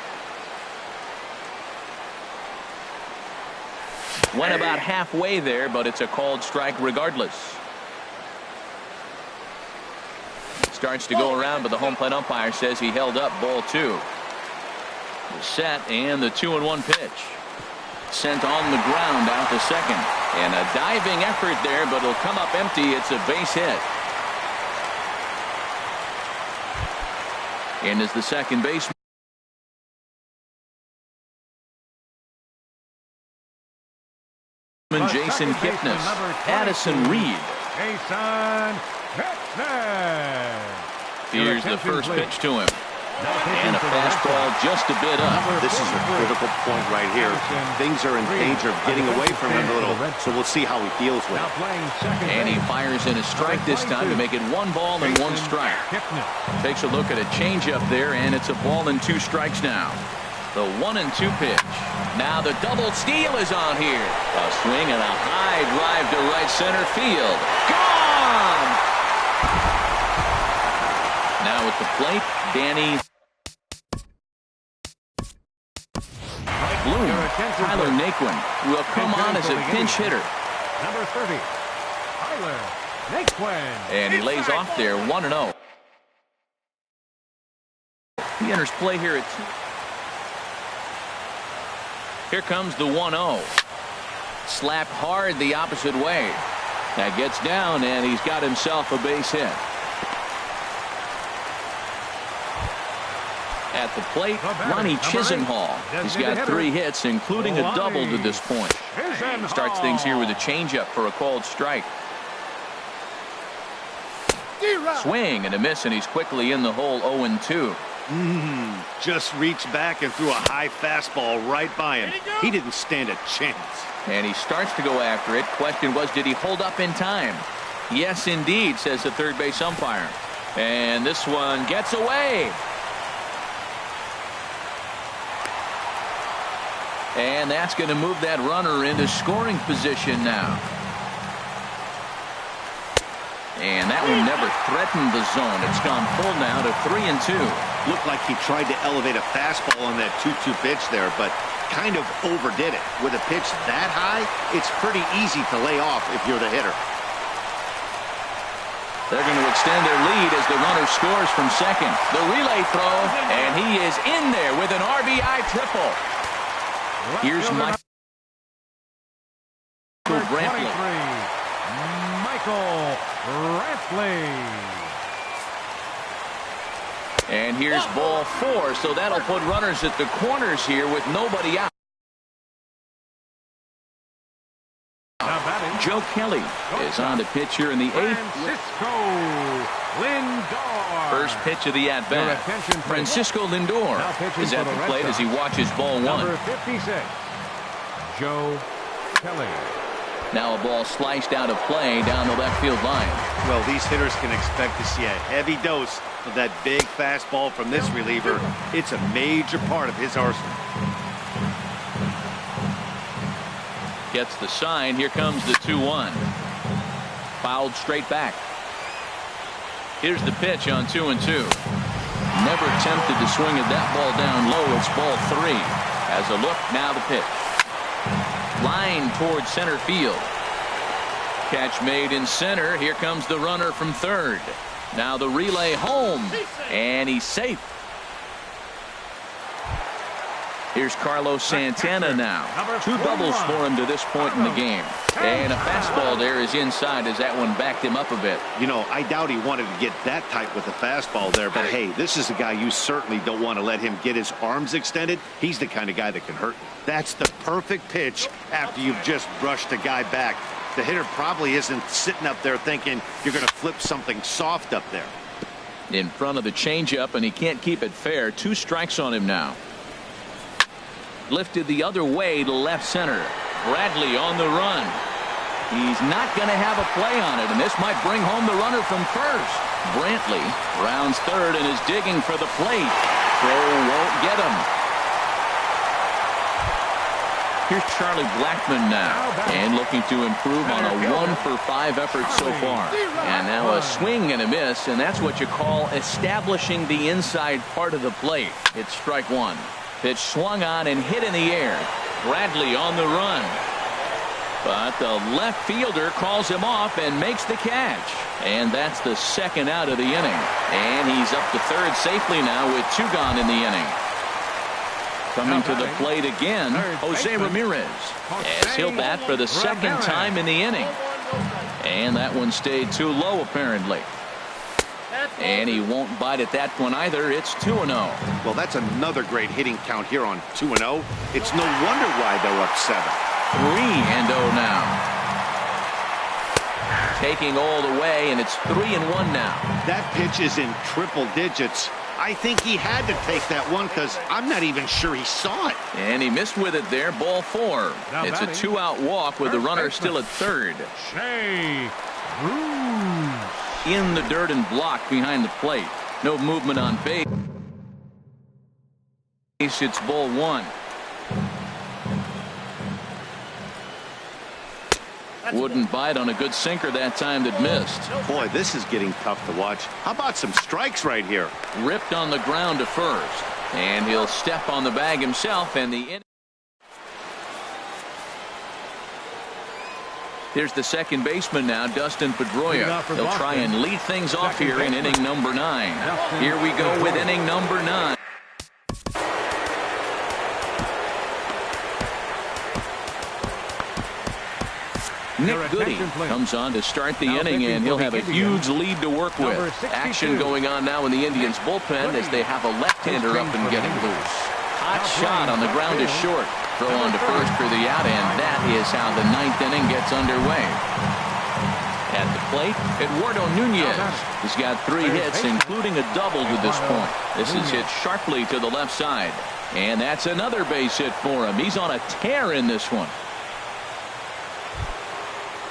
Went about halfway there, but it's a called strike regardless. Starts to go around, but the home plate umpire says he held up ball 2. The set and the 2-1 pitch. Sent on the ground out to second. And a diving effort there, but it'll come up empty. It's a base hit. And as the second baseman, Jason Kipnis. Addison Reed. Here's the first pitch to him. And a fastball just a bit up. This is a critical point right here. Things are in danger of getting away from him a little, so we'll see how he deals with it. And he fires in a strike this time to make it 1 ball and 1 strike. Takes a look at a changeup there, and it's a ball and 2 strikes now. The 1-2 pitch. Now the double steal is on here. A swing and a high drive to right center field. Gone! Now at the plate, Danny Bloom. Tyler Naquin will come on as a pinch hitter. Number 30, Tyler Naquin. And he lays off there, 1-0. He enters play here at 2. Here comes the 1-0. Slapped hard the opposite way. That gets down, and he's got himself a base hit. At the plate, Ronnie Chisenhall. He's got 3 hits, including a double to this point. Starts things here with a changeup for a called strike. Swing and a miss, and he's quickly in the hole 0-2. Just reached back and threw a high fastball right by him. He didn't stand a chance. And he starts to go after it. Question was, did he hold up in time? Yes, indeed, says the third base umpire. And this one gets away. And that's going to move that runner into scoring position now. And that one never threatened the zone. It's gone full now to 3-2. Looked like he tried to elevate a fastball on that 2-2 pitch there, but kind of overdid it. With a pitch that high, it's pretty easy to lay off if you're the hitter. They're going to extend their lead as the runner scores from second. The relay throw, and he is in there with an RBI triple. Here's Michael Brantley. Michael Brantley. And here's ball 4, so that'll put runners at the corners here with nobody out. Joe Kelly is on the pitch here in the 8th. Francisco Lindor. First pitch of the at-bat. Francisco Lindor is at the plate as he watches ball 1. Number 56, Joe Kelly. Now a ball sliced out of play down the left field line. Well, these hitters can expect to see a heavy dose of that big fastball from this reliever. It's a major part of his arsenal. Gets the sign. Here comes the 2-1. fouled straight back. Here's the pitch on 2-2. Never tempted to swing at that ball down low. It's ball 3. As a look, now the pitch. Line towards center field. Catch made in center. Here comes the runner from third. Now the relay home, and he's safe. Here's Carlos Santana now. 2 doubles for him to this point in the game. And a fastball there is inside as that one backed him up a bit. You know, I doubt he wanted to get that tight with the fastball there, but hey, this is a guy you certainly don't want to let him get his arms extended. He's the kind of guy that can hurt you. That's the perfect pitch after you've just brushed a guy back. The hitter probably isn't sitting up there thinking you're going to flip something soft up there. In front of the changeup, and he can't keep it fair. 2 strikes on him now. Lifted the other way to left center. Bradley on the run. He's not going to have a play on it, and this might bring home the runner from first. Brantley rounds third and is digging for the plate. Throw won't get him. Here's Charlie Blackmon now, and looking to improve on a 1-for-5 effort so far. And now a swing and a miss, and that's what you call establishing the inside part of the plate. It's strike 1. Pitch swung on and hit in the air. Bradley on the run. But the left fielder calls him off and makes the catch. And that's the second out of the inning. And he's up to third safely now with 2 gone in the inning. Coming to the plate again, Jose Ramirez, as he'll bat for the second time in the inning. And that one stayed too low apparently. And he won't bite at that one either. It's 2-0. Well, that's another great hitting count here on 2-0. It's no wonder why they're up 7. 3-0 now. Taking all the way, and it's 3-1 now. That pitch is in triple digits. I think he had to take that one because I'm not even sure he saw it. And he missed with it there. Ball 4. It's a 2-out walk with the runner still at third. In the dirt and blocked behind the plate. No movement on base. It's ball 1. Wouldn't bite on a good sinker that time that missed. Boy, this is getting tough to watch. How about some strikes right here? Ripped on the ground to first. And he'll step on the bag himself, and the inning. Here's the second baseman now, Dustin Pedroia. He'll try and lead things off here in inning number 9. Here we go with inning number 9. Nick Goody comes on to start the inning, and he'll have a huge lead to work with. Action going on now in the Indians bullpen as they have a left-hander up and getting loose. Hot shot on the ground is short. Throw on to first for the out, and that is how the 9th inning gets underway. At the plate, Eduardo Nunez. He's got 3 hits, including a double to this point. This is hit sharply to the left side, and that's another base hit for him. He's on a tear in this one.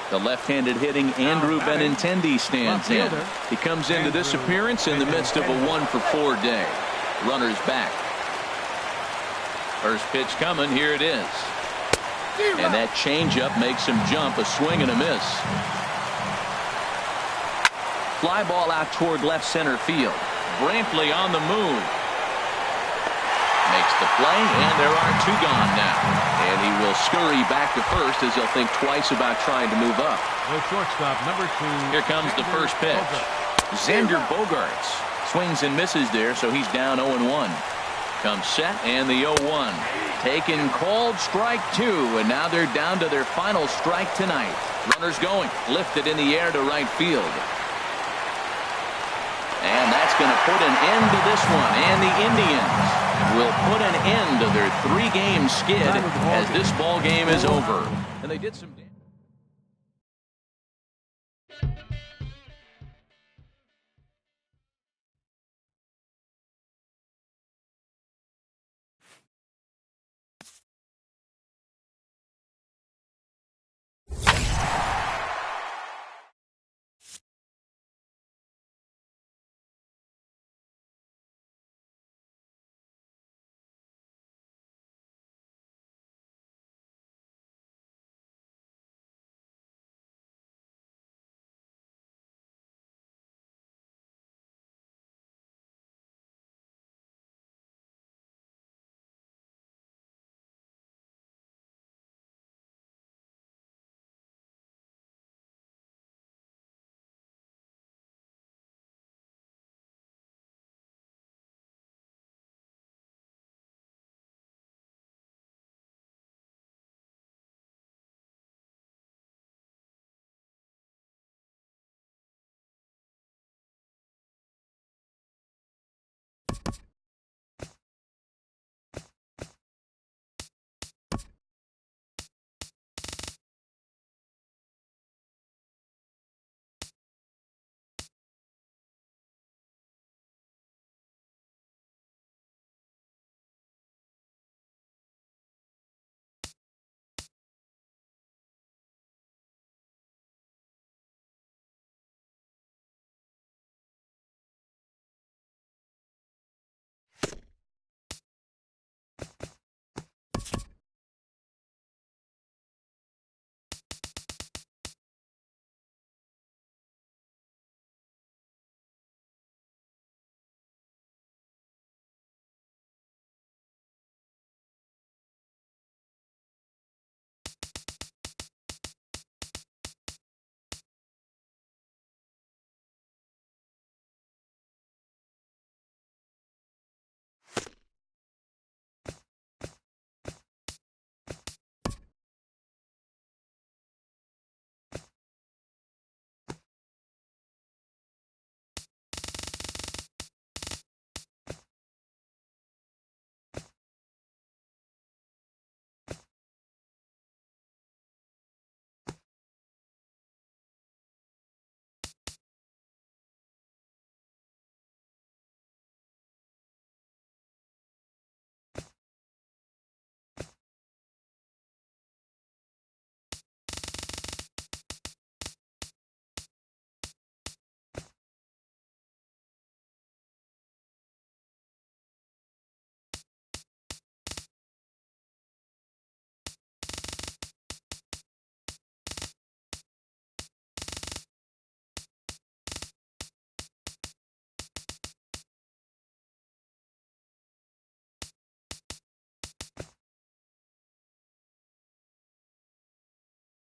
The left-handed hitting Andrew Benintendi stands in. He comes into this appearance in the midst of a 1-for-4 day. Runners back. First pitch coming. Here it is. And that changeup makes him jump. A swing and a miss. Fly ball out toward left center field. Brantley on the move. Makes the play, and there are 2 gone now. And he will scurry back to first as he'll think twice about trying to move up. The shortstop, number 2. Here comes the first pitch. Xander Bogaerts swings and misses there, so he's down 0-1. Comes set, and the 0-1. Taken, called, strike 2, and now they're down to their final strike tonight. Runners going, lifted in the air to right field. And that's going to put an end to this one, and the Indians will put an end to their 3-game skid as this ball game is over. And they did some damage.